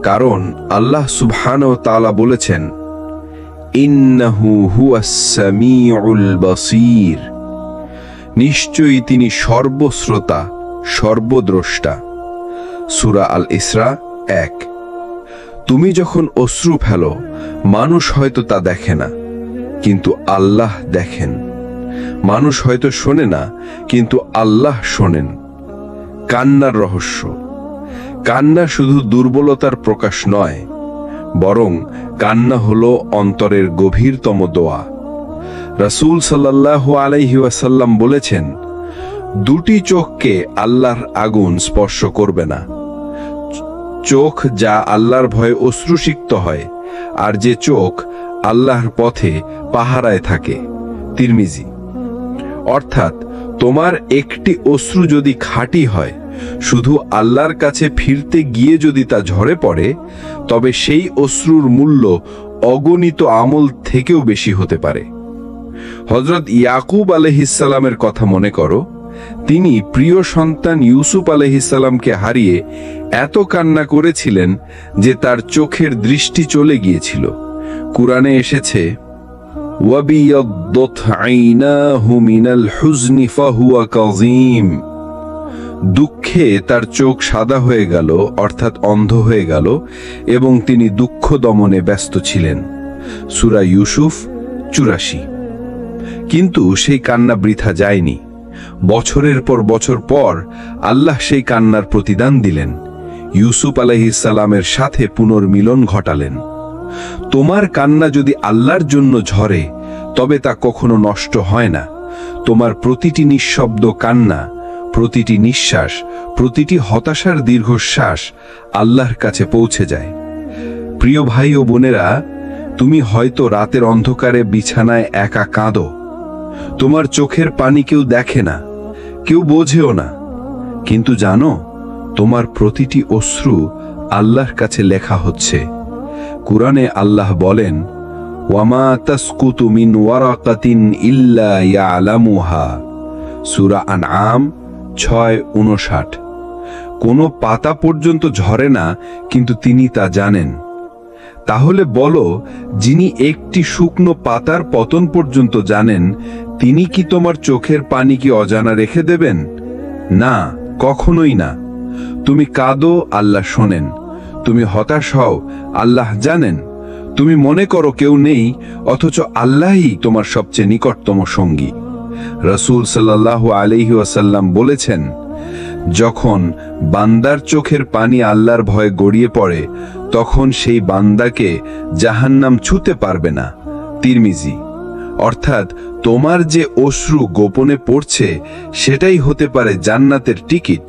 কারণ আল্লাহ সুবহানাহু ওয়া তাআলা বলেছেন, ইন্নাহু হুয়াস সামিউল বাসীর। নিশ্চয়ই তিনি সর্বশ্রোতা, সর্বদ্রষ্টা। সূরা আল ইসরা 1। তুমি যখন অশ্রু ফেলো, মানুষ হয়তো তা দেখে না, কিন্তু আল্লাহ দেখেন। মানুষ হয়তো শোনে না, কিন্তু আল্লাহ শোনেন। কান্নার রহস্য। কান্না শুধু দুর্বলতার প্রকাশ নয়, বরং কান্না হলো অন্তরের গভীরতম দোয়া। রাসূল সাল্লাল্লাহু আলাইহি ওয়াসাল্লাম বলেছেন, দুটি চোখকে আল্লাহর আগুন স্পর্শ করবে না। চোখ যা আল্লাহর ভয়ে অশ্রুসিক্ত হয়, আর যে চোখ আল্লাহর পথে পাহারায় থাকে। তিরমিজি। অর্থাৎ তোমার একটি অশ্রু যদি খাঁটি হয়, শুধু আল্লাহর কাছে ফিরতে গিয়ে যদি তা ঝরে পড়ে, তবে সেই অশ্রুর মূল্য অগণিত আমল থেকেও বেশি হতে পারে। হযরত ইয়াকুব আলাইহিসসালামের কথা মনে করো। তিনি প্রিয় সন্তান ইউসুফ আলাইহিসসালামকে হারিয়ে এত কান্না করেছিলেন যে তার চোখের দৃষ্টি চলে গিয়েছিল। কুরআনে এসেছে, ওয়াবিয়াদ্দাত আইনাহু মিনাল হুজনি ফাহুয়া কাযীম। দুঃখে তার চোখ সাদা হয়ে গেল, অর্থাৎ অন্ধ হয়ে গেল, এবং তিনি দুঃখ দমনে ব্যস্ত ছিলেন। সূরা ইউসুফ ৮৪। কিন্তু সেই কান্না বৃথা যায়নি। বছরের পর বছর পর আল্লাহ সেই কান্নার প্রতিদান দিলেন। ইউসুফ আলাইহিস সালামের সাথে পুনর্মিলন ঘটালেন। তোমার কান্না যদি আল্লাহর জন্য ঝরে, তবে তা কখনো নষ্ট হয় না। তোমার প্রতিটি নিঃশব্দ কান্না, প্রতিটি নিঃশ্বাস, প্রতিটি হতাশার দীর্ঘশ্বাস আল্লাহর কাছে পৌঁছে যায়। প্রিয় ভাই ও বোনেরা, তুমি হয়তো রাতের অন্ধকারে বিছানায় একা কাঁদো। তোমার চোখের পানি কেউ দেখে না, কেউ বোঝেও না। কিন্তু জানো, তোমার প্রতিটি অশ্রু আল্লাহর কাছে লেখা হচ্ছে। কুরআনে আল্লাহ বলেন, ওয়ামা তাসকুতু মিন ওয়ারাকাতিন ইল্লা ইয়ালামুহা। সূরা আনআম ৬:৫৯। কোনো পাতা পর্যন্ত ঝরে না, কিন্তু তিনি তা জানেন। তাহলে বলো, যিনি একটি শুকনো পাতার পতন পর্যন্ত জানেন, তিনি কি তোমার চোখের পানি কি অজানা রেখে দেবেন? না, কখনোই না। তুমি কাঁদো, আল্লাহ শোনেন। তুমি হতাশ হও, আল্লাহ জানেন। তুমি মনে করো কেউ নেই, অথচ আল্লাহই তোমার সবচেয়ে নিকটতম সঙ্গী। রাসূল সাল্লাল্লাহু আলাইহি ওয়াসাল্লাম বলেছেন, যখন বান্দার চোখের পানি আল্লাহর ভয়ে গড়িয়ে পড়ে, তখন সেই বান্দাকে জাহান্নাম ছুঁতে পারবে না। তিরমিজি। অর্থাৎ তোমার যে অশ্রু গোপনে পড়ছে, সেটাই হতে পারে জান্নাতের টিকিট।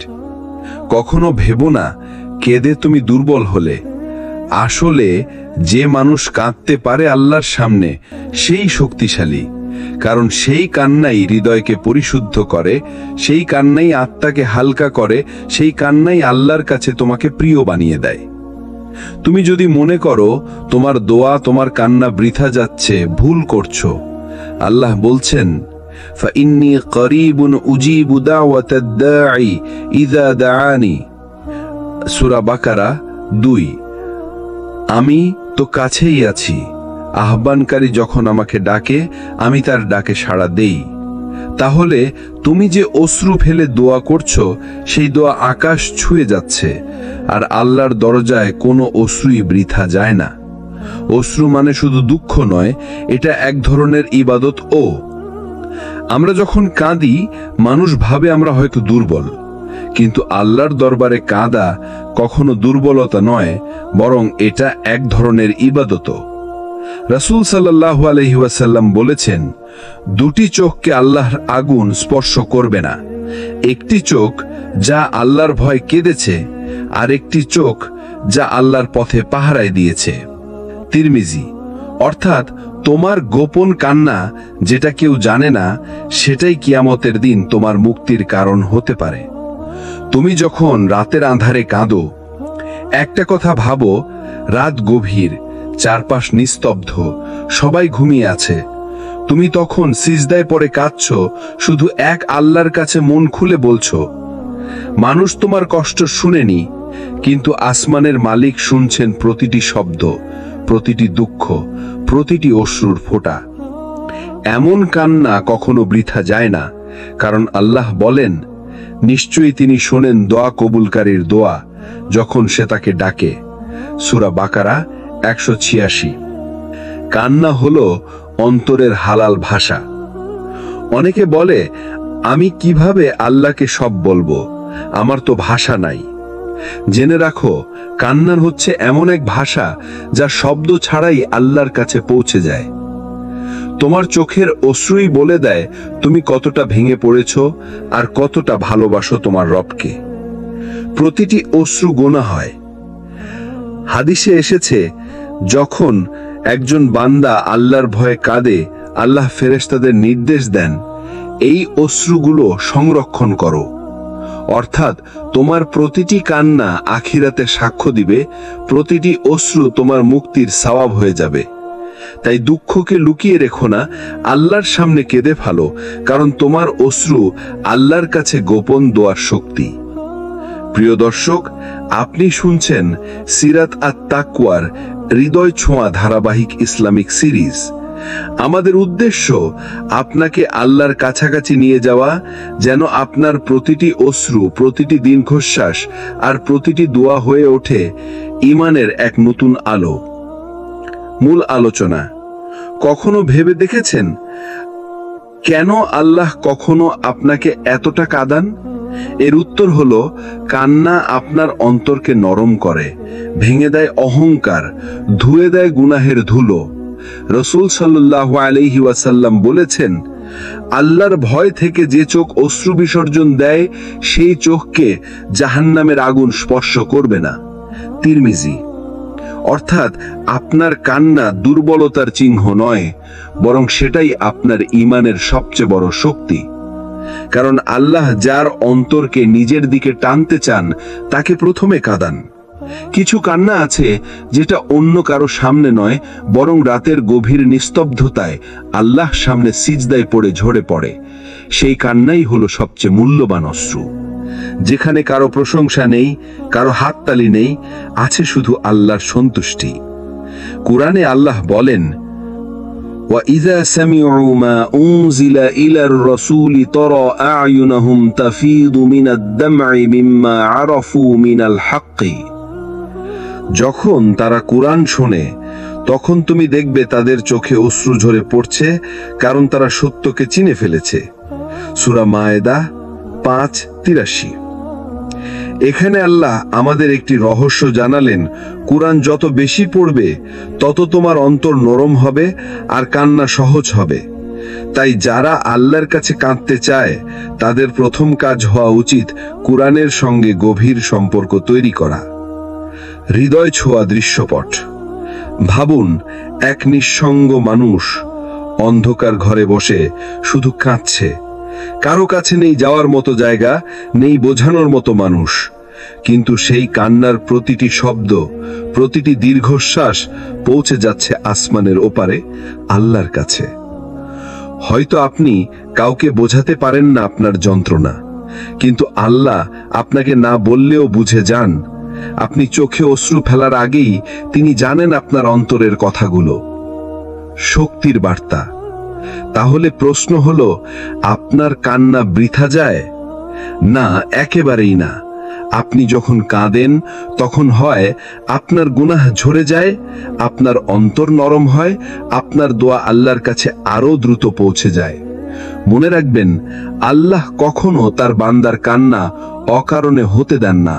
কখনো ভেবো না কেঁদে তুমি দুর্বল হলে। আসলে যে মানুষ কাঁদতে পারে আল্লাহর সামনে, সেই শক্তিশালী। কারণ সেই কান্নাই হৃদয়কে পরিশুদ্ধ করে, সেই কান্নাই আত্মাকে হালকা করে, সেই কান্নাই আল্লাহর কাছে তোমাকে প্রিয় বানিয়ে দেয়। তুমি যদি মনে করো তোমার দোয়া, তোমার কান্না বৃথা যাচ্ছে, ভুল করছো। আল্লাহ বলছেন, ফাইন্নী করিবুন উজিবু দাওয়াতাদ দাঈ ইযা দাআনি। সূরা বাকারা ২। আমি তো কাছেই আছি, আহ্বানকারী যখন আমাকে ডাকে, আমি তার ডাকে সাড়া দেই। তাহলে তুমি যে অশ্রু ফেলে দোয়া করছো, সেই দোয়া আকাশ ছুঁয়ে যাচ্ছে। আর আল্লাহর দরজায় কোনো অশ্রুই বৃথা যায় না। অশ্রু মানে শুধু দুঃখ নয়, এটা এক ধরনের ইবাদত। আমরা যখন কাঁদি, মানুষ ভাবে আমরা হয়তো দুর্বল, কিন্তু আল্লাহর দরবারে কাঁদা কখনো দুর্বলতা নয়, বরং এটা এক ধরনের ইবাদত। রাসূল সাল্লাল্লাহু আলাইহি ওয়াসাল্লাম বলেছেন, দুটি চোখকে আল্লাহর আগুন স্পর্শ করবে না। একটি চোখ যা আল্লাহর ভয় কেঁদেছে, আর একটি চোখ যা আল্লাহর পথে পাহারায় দিয়েছে। তিরমিজি। অর্থাৎ তোমার গোপন কান্না, যেটা কেউ জানে না, সেটাই কিয়ামতের দিন তোমার মুক্তির কারণ হতে পারে। তুমি যখন রাতের আঁধারে কাঁদো, একটা কথা ভাবো, রাত গভীর, চারপাশ নিস্তব্ধ, সবাই ঘুমিয়ে আছে। তুমি তখন সিজদায় পড়ে কাঁদছো, শুধু এক আল্লাহর কাছে মন খুলে বলছো। মানুষ তোমার কষ্ট শুনেনি, কিন্তু আসমানের মালিক শুনছেন প্রতিটি শব্দ, প্রতিটি দুঃখ, প্রতিটি অশ্রুর ফোঁটা। এমন কান্না কখনো বৃথা যায় না, কারণ আল্লাহ বলেন, নিশ্চয়ই তিনি শোনেন দোয়া কবুলকারীর দোয়া, যখন সে তাকে ডাকে। সূরা বাকারা ১৮৬। কান্না হলো অন্তরের হালাল ভাষা। অনেকে বলে, আমি কিভাবে আল্লাহকে সব বলবো, আমার তো ভাষা নাই। জেনে রাখো, কান্নার হচ্ছে এমন এক ভাষা যা শব্দ ছাড়াই আল্লাহর কাছে পৌঁছে যায়। তোমার চোখের অশ্রুই বলে দেয় তুমি কতটা ভেঙে পড়েছ আর কতটা ভালোবাসো তোমার রবকে। প্রতিটি অশ্রু গোনা হয়। হাদিসে এসেছে, যখন একজন বান্দা আল্লাহর ভয়ে কাঁদে, আল্লাহ ফেরেশতাদের নির্দেশ দেন, এই অশ্রুগুলো সংরক্ষণ করো। অর্থাৎ তোমার প্রতিটি কান্না আখিরাতে সাক্ষ্য দিবে, প্রতিটি অশ্রু তোমার মুক্তির সওয়াব হয়ে যাবে। তাই দুঃখকে লুকিয়ে রেখো না, আল্লাহর সামনে কেঁদে ফেলো, কারণ তোমার অশ্রু আল্লাহর কাছে গোপন দোয়ার শক্তি। প্রিয় দর্শক, আপনি শুনছেন সিরাত আত তাকওয়ার হৃদয় ছোঁয়া ধারাবাহিক ইসলামিক সিরিজ, আমাদের উদ্দেশ্য আপনাকে আল্লাহর কাছাকাছি নিয়ে যাওয়া, যেন আপনার প্রতিটি অশ্রু, প্রতিটি দীর্ঘশ্বাস আর প্রতিটি দোয়া হয়ে ওঠে ঈমানের এক নতুন আলো। মূল আলোচনা। কখনো ভেবে দেখেছেন কেন আল্লাহ কখনো আপনাকে এতটা কাঁদান? এর উত্তর হলো, কান্না আপনার অন্তরকে নরম করে, ভেঙে দেয় অহংকার, ধুয়ে দেয় গুনাহের ধুলো। রাসূল সাল্লাল্লাহু আলাইহি ওয়াসাল্লাম বলেছেন, আল্লাহর ভয় থেকে যে চোখ অশ্রু বিসর্জন দেয়, সেই চোখকে জাহান্নামের আগুন স্পর্শ করবে না। তিরমিজি। অর্থাৎ আপনার কান্না দুর্বলতার চিহ্ন নয়, বরং সেটাই আপনার ঈমানের সবচেয়ে বড় শক্তি। কারণ আল্লাহ যার অন্তরকে নিজের দিকে টানতে চান, তাকে প্রথমে কাঁদান। কিছু কান্না আছে যেটা অন্য কারো সামনে নয়, বরং রাতের গভীর নিস্তব্ধতায় আল্লাহ সামনে সিজদায় পড়ে ঝরে পড়ে। সেই কান্নাই হলো সবচেয়ে মূল্যবান অশ্রু। যেখানে কারো প্রশংসা নেই, কারো হাততালি নেই, আছে শুধু আল্লাহর সন্তুষ্টি। কুরআনে আল্লাহ বলেন, وَإِذَا سَمِعُوا مَا أُنزِلَ إِلَى الرَّسُولِ تَرَى أَعْيُنَهُمْ تَفِيضُ مِنَ الدَّمْعِ مِمَّا عَرَفُوا مِنَ الْحَقِّ। যখন তারা কুরআন শোনে, তখন তুমি দেখবে তাদের চোখে অশ্রু ঝরে পড়ছে, কারণ তারা সত্যকে চিনে ফেলেছে। সূরা মায়েদা 5:83। এখানে আল্লাহ আমাদের একটি রহস্য জানালেন, কুরআন যত বেশি পড়বে, তত তোমার অন্তর নরম হবে আর কান্না সহজ হবে। তাই যারা আল্লাহর কাছে কাঁদতে চায়, তাদের প্রথম কাজ হওয়া উচিত কুরআনের সঙ্গে গভীর সম্পর্ক তৈরি করা। হৃদয় ছোঁয়া দৃশ্যপট। ভাবুন, এক নিঃসঙ্গ মানুষ অন্ধকার ঘরে বসে শুধু কাঁদছে। কারো কাছে নেই যাওয়ার মতো জায়গা, নেই বোঝানোর মতো মানুষ, কিন্তু সেই কান্নার প্রতিটি শব্দ, প্রতিটি দীর্ঘশ্বাস পৌঁছে যাচ্ছে আসমানের ওপারে, আল্লাহর কাছে। হয়তো আপনি কাউকে বোঝাতে পারেন না আপনার যন্ত্রণা, কিন্তু আল্লাহ আপনাকে না বললেও বুঝে যান। আপনি চোখে অশ্রু ফেলার আগেই তিনি জানেন আপনার অন্তরের কথাগুলো। শক্তির বার্তা। তাহলে প্রশ্ন হলো, আপনার কান্না বৃথা যায়? না, একেবারেই না। আপনি যখন কাঁদেন, তখন হয় আপনার গুনাহ ঝরে যায়, আপনার অন্তর নরম হয়, আপনার দোয়া আল্লাহর কাছে আরো দ্রুত পৌঁছে যায়। মনে রাখবেন, আল্লাহ কখনো তার বান্দার কান্না অকারণে হতে দেন না।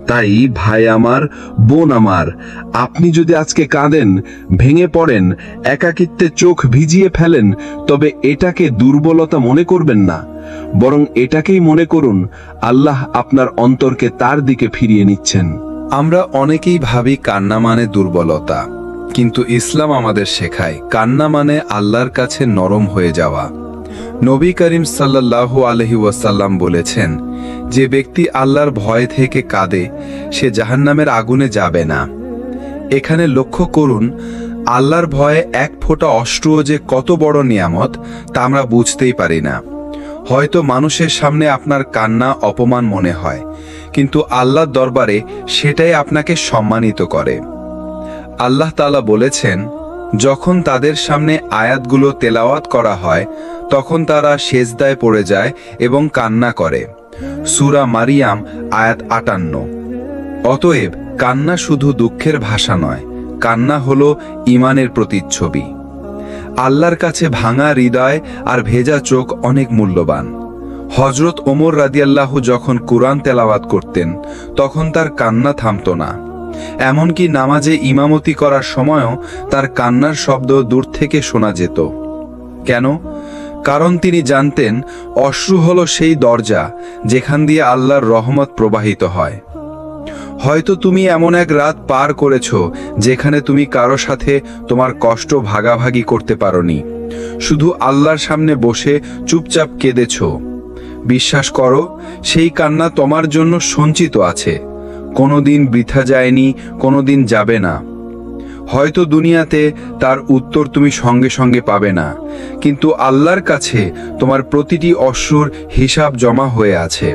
তাই ভাই আমার, বোন আমার, আপনি যদি আজকে কাঁদেন, ভেঙে পড়েন, একাকিত্বে চোখ ভিজিয়ে ফেলেন, তবে এটাকে দুর্বলতা মনে করবেন না, বরং এটাকেই মনে করুন আল্লাহ আপনার অন্তরকে তার দিকে ফিরিয়ে নিচ্ছেন। আমরা অনেকেই ভাবি কান্না মানে দুর্বলতা, কিন্তু ইসলাম আমাদের শেখায় কান্না মানে আল্লাহর কাছে নরম হয়ে যাওয়া। নবী করিম সাল্লাল্লাহু আলাইহি ওয়াসাল্লাম বলেছেন, যে ব্যক্তি আল্লাহর ভয় থেকে কাঁদে, সে জাহান্নামের আগুনে যাবে না। এখানে লক্ষ্য করুন, আল্লাহর ভয়ে এক ফোঁটা অশ্রুও যে কত বড় নিয়ামত, তা আমরা বুঝতেই পারি না। হয়তো মানুষের সামনে আপনার কান্না অপমান মনে হয়, কিন্তু আল্লাহর দরবারে সেটাই আপনাকে সম্মানিত করে। আল্লাহ তাআলা বলেছেন, যখন তাদের সামনে আয়াতগুলো তেলাওয়াত করা হয়, তখন তারা সেজদায় পড়ে যায় এবং কান্না করে। সূরা মারিয়াম আয়াত 58। অতএব কান্না শুধু দুঃখের ভাষা নয়, কান্না হলো ঈমানের প্রতিচ্ছবি। আল্লাহর কাছে ভাঙা হৃদয় আর ভেজা চোখ অনেক মূল্যবান। হযরত ওমর রাদিয়াল্লাহু যখন কুরআন তেলাওয়াত করতেন, তখন তার কান্না থামতো না। এমনকি নামাজে ইমামতি করার সময়ও তার কান্নার শব্দ দূর থেকে শোনা যেত। কেন? কারণ তিনি জানতেন, অশ্রু হলো সেই দরজা যেখান দিয়ে আল্লাহর রহমত প্রবাহিত হয়। হয়তো তুমি এমন এক রাত পার করেছ যেখানে তুমি কারো সাথে তোমার কষ্ট ভাগাভাগি করতে পারোনি, শুধু আল্লাহর সামনে বসে চুপচাপ কেঁদেছ। বিশ্বাস করো, সেই কান্না তোমার জন্য সঞ্চিত আছে, কোনোদিন বৃথা যায়নি, কোনোদিন যাবে না। হয়তো দুনিয়াতে তার উত্তর তুমি সঙ্গে সঙ্গে পাবে না, কিন্তু আল্লাহর কাছে তোমার প্রতিটি অশ্রুর হিসাব জমা হয়ে আছে।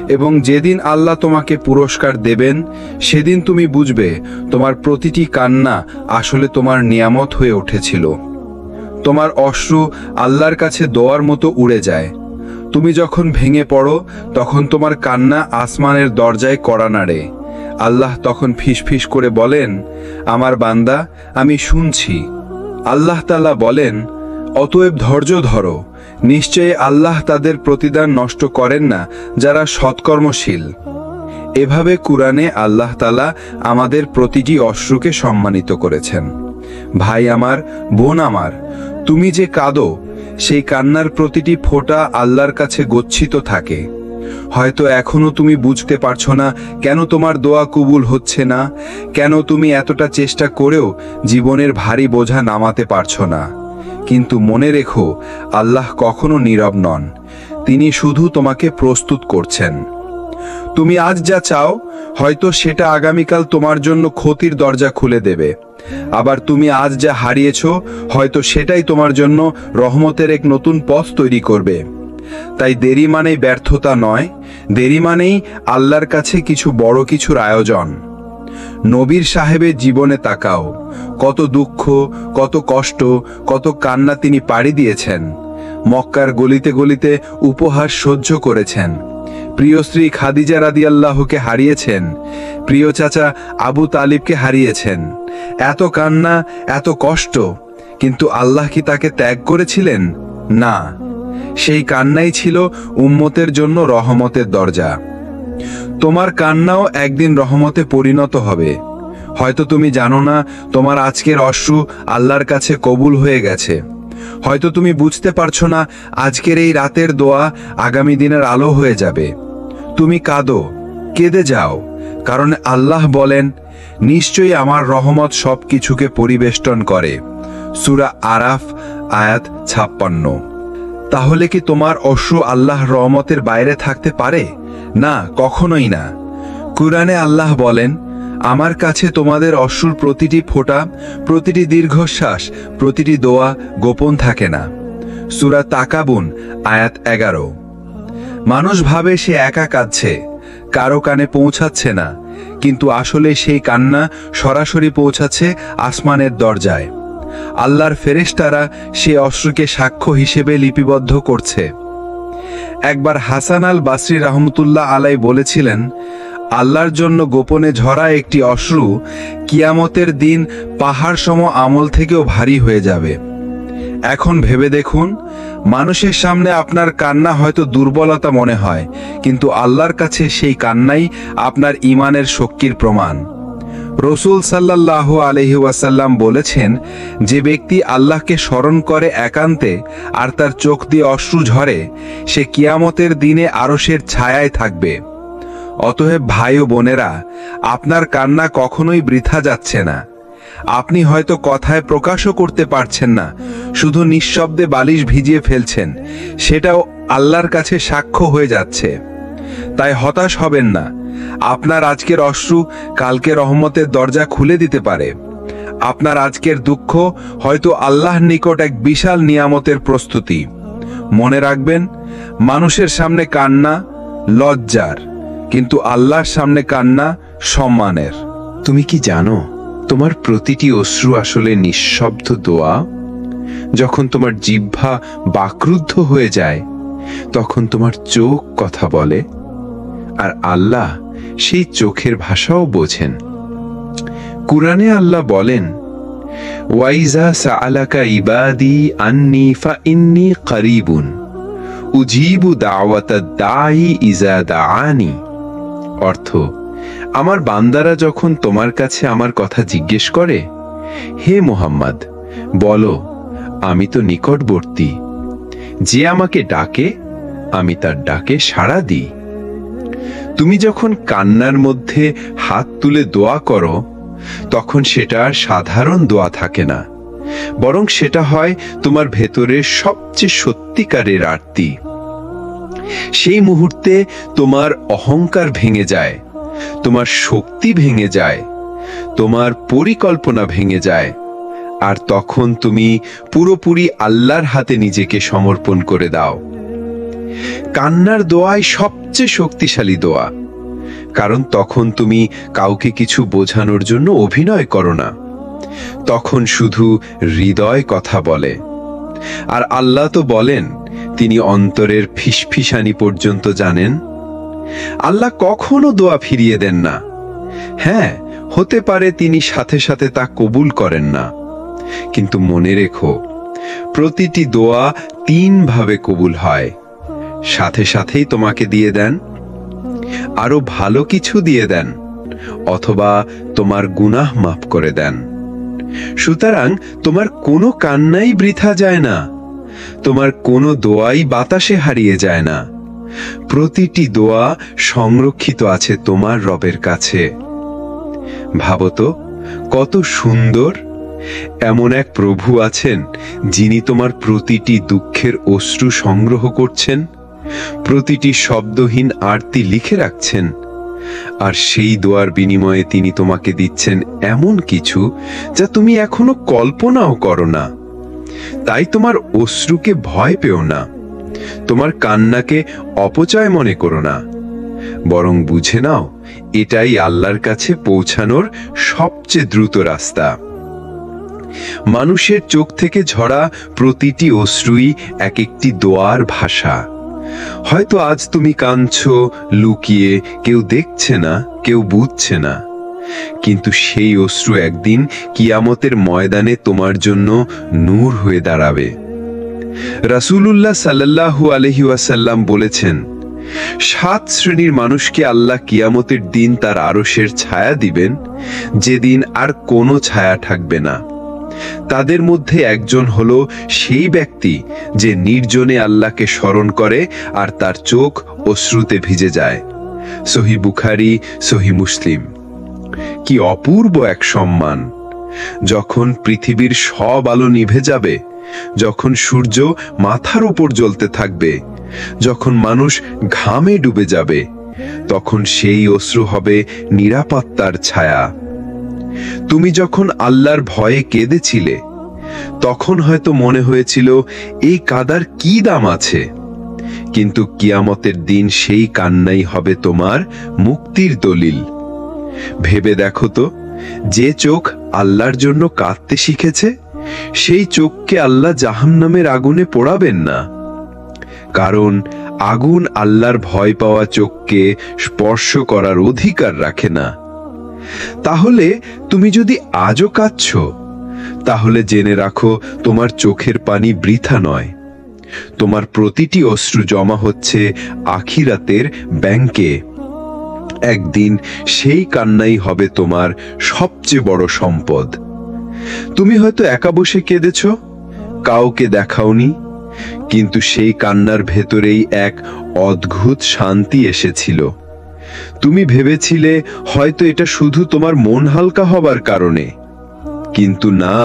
এবং যেদিন আল্লাহ তোমাকে পুরস্কার দেবেন, সেদিন তুমি বুঝবে তোমার প্রতিটি কান্না আসলে তোমার নিয়ামত হয়ে উঠেছিল। তোমার অশ্রু আল্লাহর কাছে দোয়ার মতো উড়ে যায়। তুমি যখন ভেঙে পড়ো তখন তোমার কান্না আসমানের দরজায় কড়া নাড়ে। আল্লাহ তখন ফিসফিস করে বলেন, আমার বান্দা, আমি শুনছি। আল্লাহ তাআলা বলেন, অতএব ধৈর্য ধরো, নিশ্চয়ই আল্লাহ তাদের প্রতিদান নষ্ট করেন না যারা সৎকর্মশীল। এভাবে কুরআনে আল্লাহ তাআলা আমাদের প্রতিটি অশ্রুকে সম্মানিত করেছেন। ভাই আমার, বোন আমার, তুমি যে কাঁদো, সেই কান্নার প্রতিটি ফোঁটা আল্লাহর কাছে গচ্ছিত থাকে। হয়তো এখনো তুমি বুঝতে পারছো না কেন তোমার দোয়া কবুল হচ্ছে না, কেন তুমি এতটা চেষ্টা করেও জীবনের ভারী বোঝা নামাতে পারছো না। কিন্তু মনে রেখো, আল্লাহ কখনো নীরব নন। তিনি শুধু তোমাকে প্রস্তুত করছেন। তুমি আজ যা চাও, হয়তো সেটা আগামীকাল তোমার জন্য ক্ষতির দরজা খুলে দেবে। আবার তুমি আজ যা হারিয়েছো, হয়তো সেটাই তোমার জন্য রহমতের এক নতুন পথ তৈরি করবে। তাই দেরি মানেই ব্যর্থতা নয়, দেরি মানেই আল্লাহর কাছে কিছু বড় কিছুর আয়োজন। নবীর সাহেবের জীবনে তাকাও, কত দুঃখ, কত কষ্ট, কত কান্না তিনি পাড়ি দিয়েছেন। মক্কার গলিতে গলিতে উপহাস সহ্য করেছেন। প্রিয় স্ত্রী খাদিজা রাদিয়াল্লাহুকে হারিয়েছেন, প্রিয় চাচা আবু তালিবকে হারিয়েছেন। এত কান্না, এত কষ্ট, কিন্তু আল্লাহ কি তাকে ত্যাগ করেছিলেন? না, সেই কান্নাই ছিল উম্মতের জন্য রহমতের দরজা। তোমার কান্নাও একদিন রহমতে পরিণত হবে। হয়তো তুমি জানো না তোমার আজকের অশ্রু আল্লাহর কাছে কবুল হয়ে গেছে। হয়তো তুমি বুঝতে পারছো না আজকের এই রাতের দোয়া আগামী দিনের আলো হয়ে যাবে। তুমি কাঁদো, কেঁদে যাও, কারণ আল্লাহ বলেন, নিশ্চয়ই আমার রহমত সব কিছুকে পরিবেষ্টন করে। সূরা আরাফ আয়াত 56। তাহলে কি তোমার অশ্রু আল্লাহর রহমতের বাইরে থাকতে পারে? না, কখনোই না। কুরআনে আল্লাহ বলেন, আমার কাছে তোমাদের অশ্রুর প্রতিটি ফোঁটা, প্রতিটি দীর্ঘশ্বাস, প্রতিটি দোয়া গোপন থাকে না। সূরা তাকাবুন আয়াত 11। মানুষ ভাবে সে একা কাঁদছে, কারো কানে পৌঁছাচ্ছে না, কিন্তু আসলে সেই কান্না সরাসরি পৌঁছাচ্ছে আসমানের দরজায়। আল্লাহর ফেরেশতারা সে অশ্রুকে সাক্ষ্য হিসেবে লিপিবদ্ধ করছে। একবার হাসান আল বাসরি রাহমাতুল্লাহ আলাই বলেছিলেন, আল্লাহর জন্য গোপনে ঝরা একটি অশ্রু কিয়ামতের দিন পাহাড় সম আমল থেকেও ভারী হয়ে যাবে। এখন ভেবে দেখুন, মানুষের সামনে আপনার কান্না হয়তো দুর্বলতা মনে হয়, কিন্তু আল্লাহর কাছে সেই কান্নাই আপনার ঈমানের শক্তির প্রমাণ। রাসূল সাল্লাল্লাহু আলাইহি ওয়াসাল্লাম বলেছেন, যে ব্যক্তি আল্লাহকে স্মরণ করে একান্তে আর তার চোখ দিয়ে অশ্রু ঝরে, সে কিয়ামতের দিনে আরশের ছায়ায় থাকবে। অতএব ভাই ও বোনেরা, আপনার কান্না কখনোই বৃথা যাচ্ছে না। আপনি হয়তো কথায় প্রকাশও করতে পারছেন না, শুধু নিঃশব্দে বালিশ ভিজিয়ে ফেলছেন, সেটাও আল্লাহর কাছে সাক্ষ্য হয়ে যাচ্ছে। তাই হতাশ হবেন না। আপনার আজকের অশ্রু কালকে রহমতের দরজা খুলে দিতে পারে। আপনার আজকের দুঃখ হয়তো আল্লাহর নিকট এক বিশাল নিয়ামতের প্রস্তুতি। মনে রাখবেন, মানুষের সামনে কান্না লজ্জার, কিন্তু আল্লাহর সামনে কান্না সম্মানের। তুমি কি জানো, তোমার প্রতিটি অশ্রু আসলে নিঃশব্দ দোয়া? যখন তোমার জিহ্বা বাকরুদ্ধ হয়ে যায়, তখন তোমার চোখ কথা বলে, আর আল্লাহ সেই চোখের ভাষাও বোঝেন। কুরআনে আল্লাহ বলেন, ওয়াইজা সাআলাকা ইবাদি আন্নী ফাইন্নী করিবুন উজিবু দাওয়াতাদ দাঈ ইজা দাআনি। অর্থ, আমার বান্দারা যখন তোমার কাছে আমার কথা জিজ্ঞেস করে, হে মুহাম্মদ, বলো, আমি তো নিকটবর্তী, যে আমাকে ডাকে আমি তার ডাকে সাড়া দিই। তুমি যখন কান্নার মধ্যে হাত তুলে দোয়া করো, তখন সেটা আর সাধারণ দোয়া থাকে না, বরং সেটা হয় তোমার ভেতরের সবচেয়ে সত্যিকারের আরতি। সেই মুহূর্তে তোমার অহংকার ভেঙে যায়, তোমার শক্তি ভেঙে যায়, তোমার পরিকল্পনা ভেঙে যায়, আর তখন তুমি পুরোপুরি আল্লাহর হাতে নিজেকে সমর্পণ করে দাও। কান্নার দোয়াই সবচেয়ে শক্তিশালী দোয়া, কারণ তখন তুমি কাউকে কিছু বোঝানোর জন্য অভিনয় করো না, তখন শুধু হৃদয় কথা বলে। আর আল্লাহ তো বলেন তিনি অন্তরের ফিসফিসানি পর্যন্ত জানেন। আল্লাহ কখনো দোয়া ফিরিয়ে দেন না। হ্যাঁ, হতে পারে তিনি সাথে সাথে তা কবুল করেন না, কিন্তু মনে রেখো প্রতিটি দোয়া 3 ভাবে কবুল হয়। সাথে সাথেই তোমাকে দিয়ে দেন, আরো ভালো কিছু দিয়ে দেন, অথবা তোমার গুনাহ মাফ করে দেন। সুতরাং তোমার কোনো কান্নাই বৃথা যায় না, তোমার কোনো দোয়াই বাতাসে হারিয়ে যায় না। প্রতিটি দোয়া সংরক্ষিত আছে তোমার রবের কাছে। ভাবো তো কত সুন্দর! এমন এক প্রভু আছেন যিনি তোমার প্রতিটি দুঃখের অশ্রু সংগ্রহ করছেন, প্রতিটি শব্দহীন আরতি লিখে রাখছেন, আর সেই দোয়ার বিনিময়ে তিনি তোমাকে দিচ্ছেন এমন কিছু যা তুমি এখনো কল্পনাও করো না। তাই তোমার অশ্রুকে ভয় পেও না, তোমার কান্নাকে অপচয় মনে করো না, বরং বুঝে নাও এটাই আল্লাহর কাছে পৌঁছানোর সবচেয়ে দ্রুত রাস্তা। মানুষের চোখ থেকে ঝরা প্রতিটি অশ্রুই এক একটি দোয়ার ভাষা। হয়তো আজ তুমি কাঁদছো লুকিয়ে, কেউ দেখছে না, কেউ বুঝছে না, কিন্তু সেই অশ্রু একদিন কিয়ামতের ময়দানে তোমার জন্য নূর হয়ে দাঁড়াবে। রাসূলুল্লাহ সাল্লাল্লাহু আলাইহি ওয়াসাল্লাম বলেছেন, 7 শ্রেণীর মানুষকে আল্লাহ কিয়ামতের দিন তার আরশের ছায়া দিবেন, যেদিন আর কোনো ছায়া থাকবে না। তাদের মধ্যে একজন হলো সেই ব্যক্তি যে নির্জনে আল্লাহকে স্মরণ করে আর তার চোখ অশ্রুতে ভিজে যায়। সহিহ বুখারী, সহিহ মুসলিম। কি অপূর্ব এক সম্মান! যখন পৃথিবীর সব আলো নিভে যাবে, যখন সূর্য মাথার উপর জ্বলতে থাকবে, যখন মানুষ ঘামে ডুবে যাবে, তখন সেই অশ্রু হবে নিরাপত্তার ছায়া। তুমি যখন আল্লাহর ভয়ে কেঁদেছিলে, তখন হয়তো মনে হয়েছিল এই কাদার কি দাম আছে, কিন্তু কিয়ামতের দিন সেই কান্নাই হবে তোমার মুক্তির দলিল। ভেবে দেখো তো, যে চোখ আল্লাহর জন্য কাঁদতে শিখেছে, সেই চোখকে আল্লাহ জাহান্নামের আগুনে পোড়াবেন না, কারণ আগুন আল্লাহর ভয় পাওয়া চোখকে স্পর্শ করার অধিকার রাখে না। তাহলে তুমি যদি আজও কাঁদছো, তাহলে জেনে রাখো তোমার চোখের পানি বৃথা নয়। তোমার প্রতিটি অশ্রু জমা হচ্ছে আখিরাতের ব্যাংকে। একদিন সেই কান্নাই হবে তোমার সবচেয়ে বড় সম্পদ। তুমি হয়তো একা বসে কেঁদেছ, কাউকে দেখাওনি, কিন্তু সেই কান্নার ভেতরেই এক অদ্ভুত শান্তি এসেছিল। তুমি ভেবেছিলে হয়তো এটা শুধু তোমার মন হালকা হবার কারণে, কিন্তু না,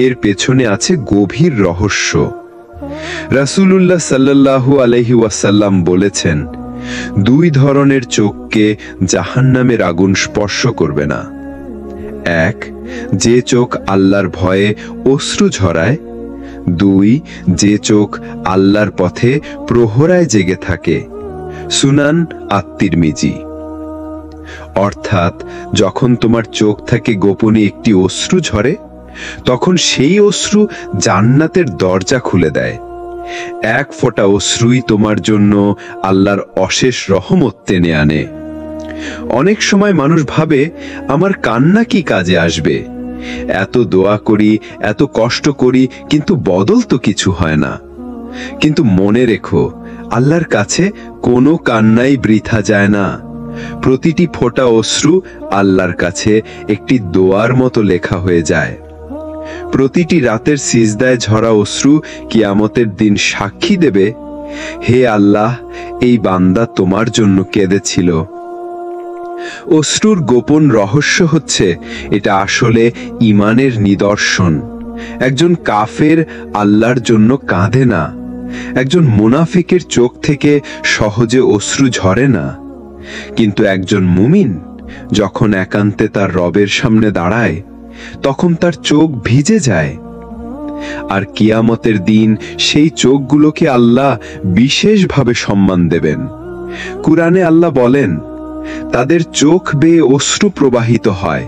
এর পেছনে আছে গভীর রহস্য। রাসূলুল্লাহ সাল্লাল্লাহু আলাইহি ওয়াসাল্লাম বলেছেন, 2 ধরনের চোখকে জাহান্নামের আগুন স্পর্শ করবে না। 1, যে চোখ আল্লাহর ভয়ে অশ্রু ঝরায়। 2, যে চোখ আল্লাহর পথে প্রহরায় জেগে থাকে। সুনান আত-তিরমিজি। অর্থাৎ যখন তোমার চোখ থেকে গোপনে একটি অশ্রু ঝরে, তখন সেই অশ্রু জান্নাতের দরজা খুলে দেয়। 1 ফোঁটা অশ্রুই তোমার জন্য আল্লাহর অশেষ রহমত টেনে আনে। অনেক সময় মানুষ ভাবে, আমার কান্না কি কাজে আসবে? এত দোয়া করি, এত কষ্ট করি, কিন্তু বদল তো কিছু হয় না। কিন্তু মনে রেখো, আল্লাহর কাছে কোনো কান্নাই বৃথা যায় না। প্রতিটি ফোঁটা অশ্রু আল্লাহর কাছে একটি দোয়ার মতো লেখা হয়ে যায়। প্রতিটি রাতের সিজদায় ঝরা অশ্রু কিয়ামতের দিন সাক্ষী দেবে, হে আল্লাহ, এই বান্দা তোমার জন্য কেঁদেছিল। অশ্রুর গোপন রহস্য হচ্ছে, এটা আসলে ঈমানের নিদর্শন। একজন কাফের আল্লাহর জন্য কাঁদে না, একজন মুনাফিকের চোখ থেকে সহজে অশ্রু ঝরে না, কিন্তু একজন মুমিন যখন একান্তে তার রবের সামনে দাঁড়ায়, তখন তার চোখ ভিজে যায়। আর কিয়ামতের দিন সেই চোখগুলোকে আল্লাহ বিশেষভাবে সম্মান দেবেন। কুরআনে আল্লাহ বলেন, তাদের চোখ বেয়ে অশ্রু প্রবাহিত হয়,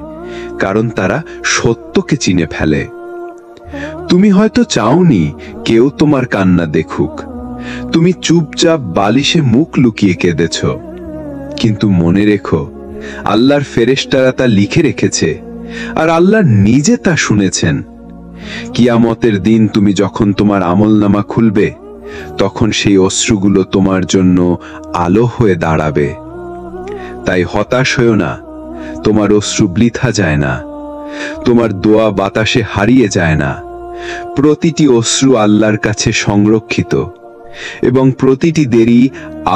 কারণ তারা সত্যকে চিনে ফেলে। তুমি হয়তো চাওনি কেউ তোমার কান্না দেখুক, তুমি চুপচাপ বালিশে মুখ লুকিয়ে কেঁদেছ। কিন্তু মনে রেখো, আল্লাহর ফেরেশতারা তা লিখে রেখেছে, আর আল্লাহ নিজে তা শুনেছেন। কিয়ামতের দিন তুমি যখন তোমার আমলনামা খুলবে, তখন সেই অশ্রুগুলো তোমার জন্য আলো হয়ে দাঁড়াবে। তাই হতাশ হয়ো না, তোমার অশ্রু বৃথা যায় না, তোমার দোয়া বাতাসে হারিয়ে যায় না। প্রতিটি অশ্রু আল্লাহর কাছে সংরক্ষিত, এবং প্রতিটি দেরি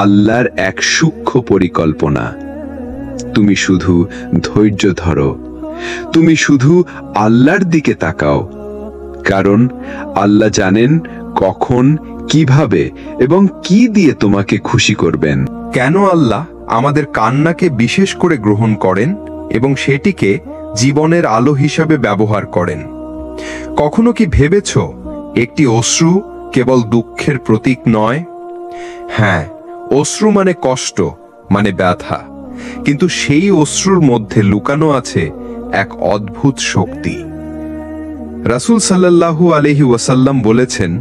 আল্লাহর এক সূক্ষ্ম পরিকল্পনা। তুমি শুধু ধৈর্য ধরো, তুমি শুধু আল্লাহর দিকে তাকাও, কারণ আল্লাহ জানেন কখন, কিভাবে এবং কি দিয়ে তোমাকে খুশি করবেন। কেন আল্লাহ আমাদের কান্নাকে বিশেষ করে গ্রহণ করেন এবং সেটিকে জীবনের আলো হিসাবে ব্যবহার করেন? কখনো কি ভেবেছ একটি অশ্রু কেবল দুঃখের প্রতীক নয়? হ্যাঁ, অশ্রু মানে কষ্ট, মানে ব্যথা, কিন্তু সেই অশ্রুর মধ্যে লুকানো আছে এক অদ্ভুত শক্তি। রাসূল সাল্লাল্লাহু আলাইহি ওয়াসাল্লাম বলেছেন,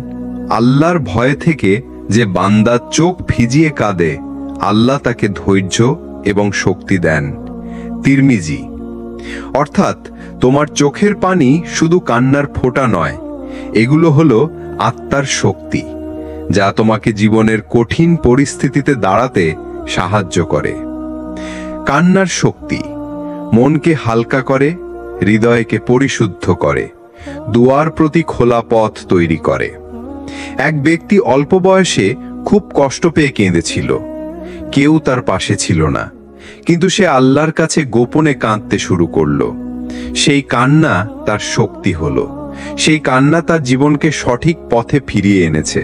আল্লাহর ভয় থেকে যে বান্দা চোখ ভিজিয়ে কাঁদে, আল্লাহ তাকে ধৈর্য এবং শক্তি দেন। তিরমিজি। অর্থাৎ তোমার চোখের পানি শুধু কান্নার ফোঁটা নয়, এগুলো হলো আত্মার শক্তি, যা তোমাকে জীবনের কঠিন পরিস্থিতিতে দাঁড়াতে সাহায্য করে। কান্নার শক্তি মনকে হালকা করে, হৃদয়কে পরিশুদ্ধ করে, দুয়ার প্রতি খোলা পথ তৈরি করে। এক ব্যক্তি অল্প বয়সে খুব কষ্ট পেয়ে কেঁদেছিল। কেউ তার পাশে ছিল না, কিন্তু সে আল্লাহর কাছে গোপনে কাঁদতে শুরু করলো। সেই কান্না তার শক্তি হলো, সেই কান্না তার জীবনকে সঠিক পথে ফিরিয়ে এনেছে।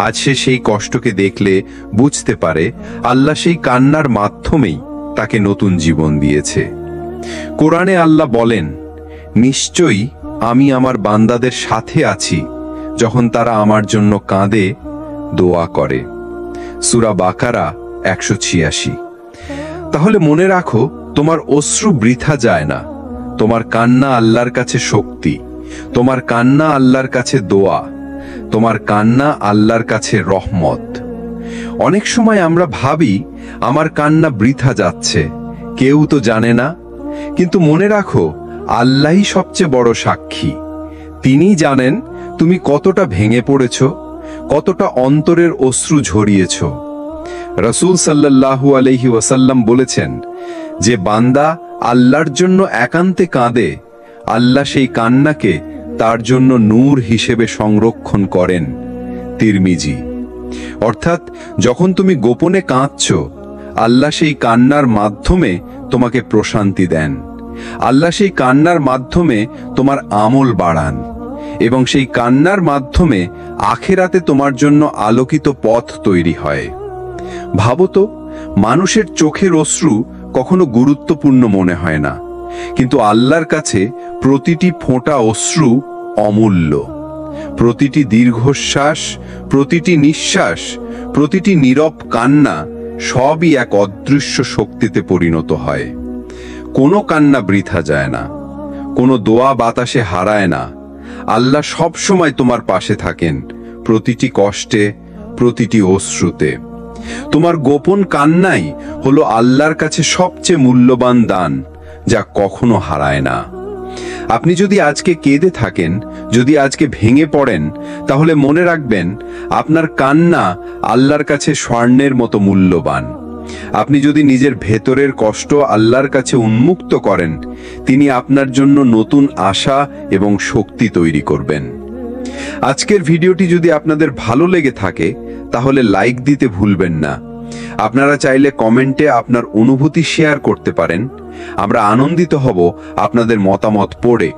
আজ সে সেই কষ্টকে দেখলে বুঝতে পারে আল্লাহ সেই কান্নার মাধ্যমেই তাকে নতুন জীবন দিয়েছে। কোরআনে আল্লাহ বলেন, নিশ্চয়ই আমি আমার বান্দাদের সাথে আছি যখন তারা আমার জন্য কাঁদে, দোয়া করে। সূরা বাকারা 186। তাহলে মনে রাখো, তোমার অশ্রু বৃথা যায় না। তোমার কান্না আল্লাহর কাছে শক্তি, তোমার কান্না আল্লাহর কাছে দোয়া, তোমার কান্না আল্লাহর কাছে রহমত। অনেক সময় আমরা ভাবি আমার কান্না বৃথা যাচ্ছে, কেউ তো জানে না। কিন্তু মনে রাখো, আল্লাহই সবচেয়ে বড় সাক্ষী। তিনি জানেন তুমি কতটা ভেঙে পড়েছ, কতটা অন্তরের অশ্রু ঝরিয়েছ। রাসূল সাল্লাল্লাহু আলাইহি ওয়াসাল্লাম বলেছেন, যে বান্দা আল্লাহর জন্য একান্তে কাঁদে, আল্লাহ সেই কান্নাকে তার জন্য নূর হিসেবে সংরক্ষণ করেন। তিরমিজি। অর্থাৎ যখন তুমি গোপনে কাঁদছ, আল্লাহ সেই কান্নার মাধ্যমে তোমাকে প্রশান্তি দেন। আল্লাহ সেই কান্নার মাধ্যমে তোমার আমল বাড়ান, এবং সেই কান্নার মাধ্যমে আখিরাতে তোমার জন্য আলোকিত পথ তৈরি হয়। ভাবো তো, মানুষের চোখের অশ্রু কখনো গুরুত্বপূর্ণ মনে হয় না, কিন্তু আল্লাহর কাছে প্রতিটি ফোঁটা অশ্রু অমূল্য। প্রতিটি দীর্ঘশ্বাস, প্রতিটি নিঃশ্বাস, প্রতিটি নীরব কান্না সবই এক অদৃশ্য শক্তিতে পরিণত হয়। কোনো কান্না বৃথা যায় না, কোনো দোয়া বাতাসে হারায় না। আল্লাহ সব সময় তোমার পাশে থাকেন, প্রতিটি কষ্টে, প্রতিটি অশ্রুতে। তোমার গোপন কান্নাই হলো আল্লাহর কাছে সবচেয়ে মূল্যবান দান, যা কখনো হারায় না। আপনি যদি আজকে কেঁদে থাকেন, যদি আজকে ভেঙে পড়েন, তাহলে মনে রাখবেন আপনার কান্না আল্লাহর কাছে স্বর্ণের মতো মূল্যবান। আপনি যদি নিজের ভেতরের কষ্ট আল্লাহর কাছে উন্মুক্ত করেন, তিনি আপনার জন্য নতুন আশা এবং শক্তি তৈরি করবেন। আজকের ভিডিওটি যদি আপনাদের ভালো লেগে থাকে, তাহলে লাইক দিতে ভুলবেন না। আপনারা চাইলে কমেন্টে আপনার অনুভূতি শেয়ার করতে পারেন। আমরা আনন্দিত হব আপনাদের মতামত পড়ে।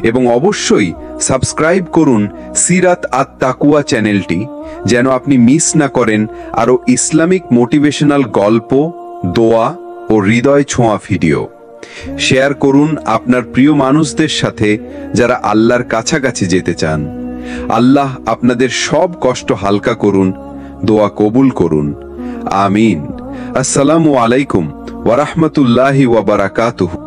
এবং অবশ্যই সাবস্ক্রাইব করুন সিরাত আত তাকওয়া চ্যানেলটি, যেন আপনি মিস না করেন আরও ইসলামিক মোটিভেশনাল গল্প, দোয়া ও হৃদয় ছোঁয়া ভিডিও। শেয়ার করুন আপনার প্রিয় মানুষদের সাথে যারা আল্লাহর কাছাকাছি যেতে চান। আল্লাহ আপনাদের সব কষ্ট হালকা করুন, দোয়া কবুল করুন। আমিন। আসসালামু আলাইকুম ওয়া রাহমাতুল্লাহি ওয়া বারাকাতুহু।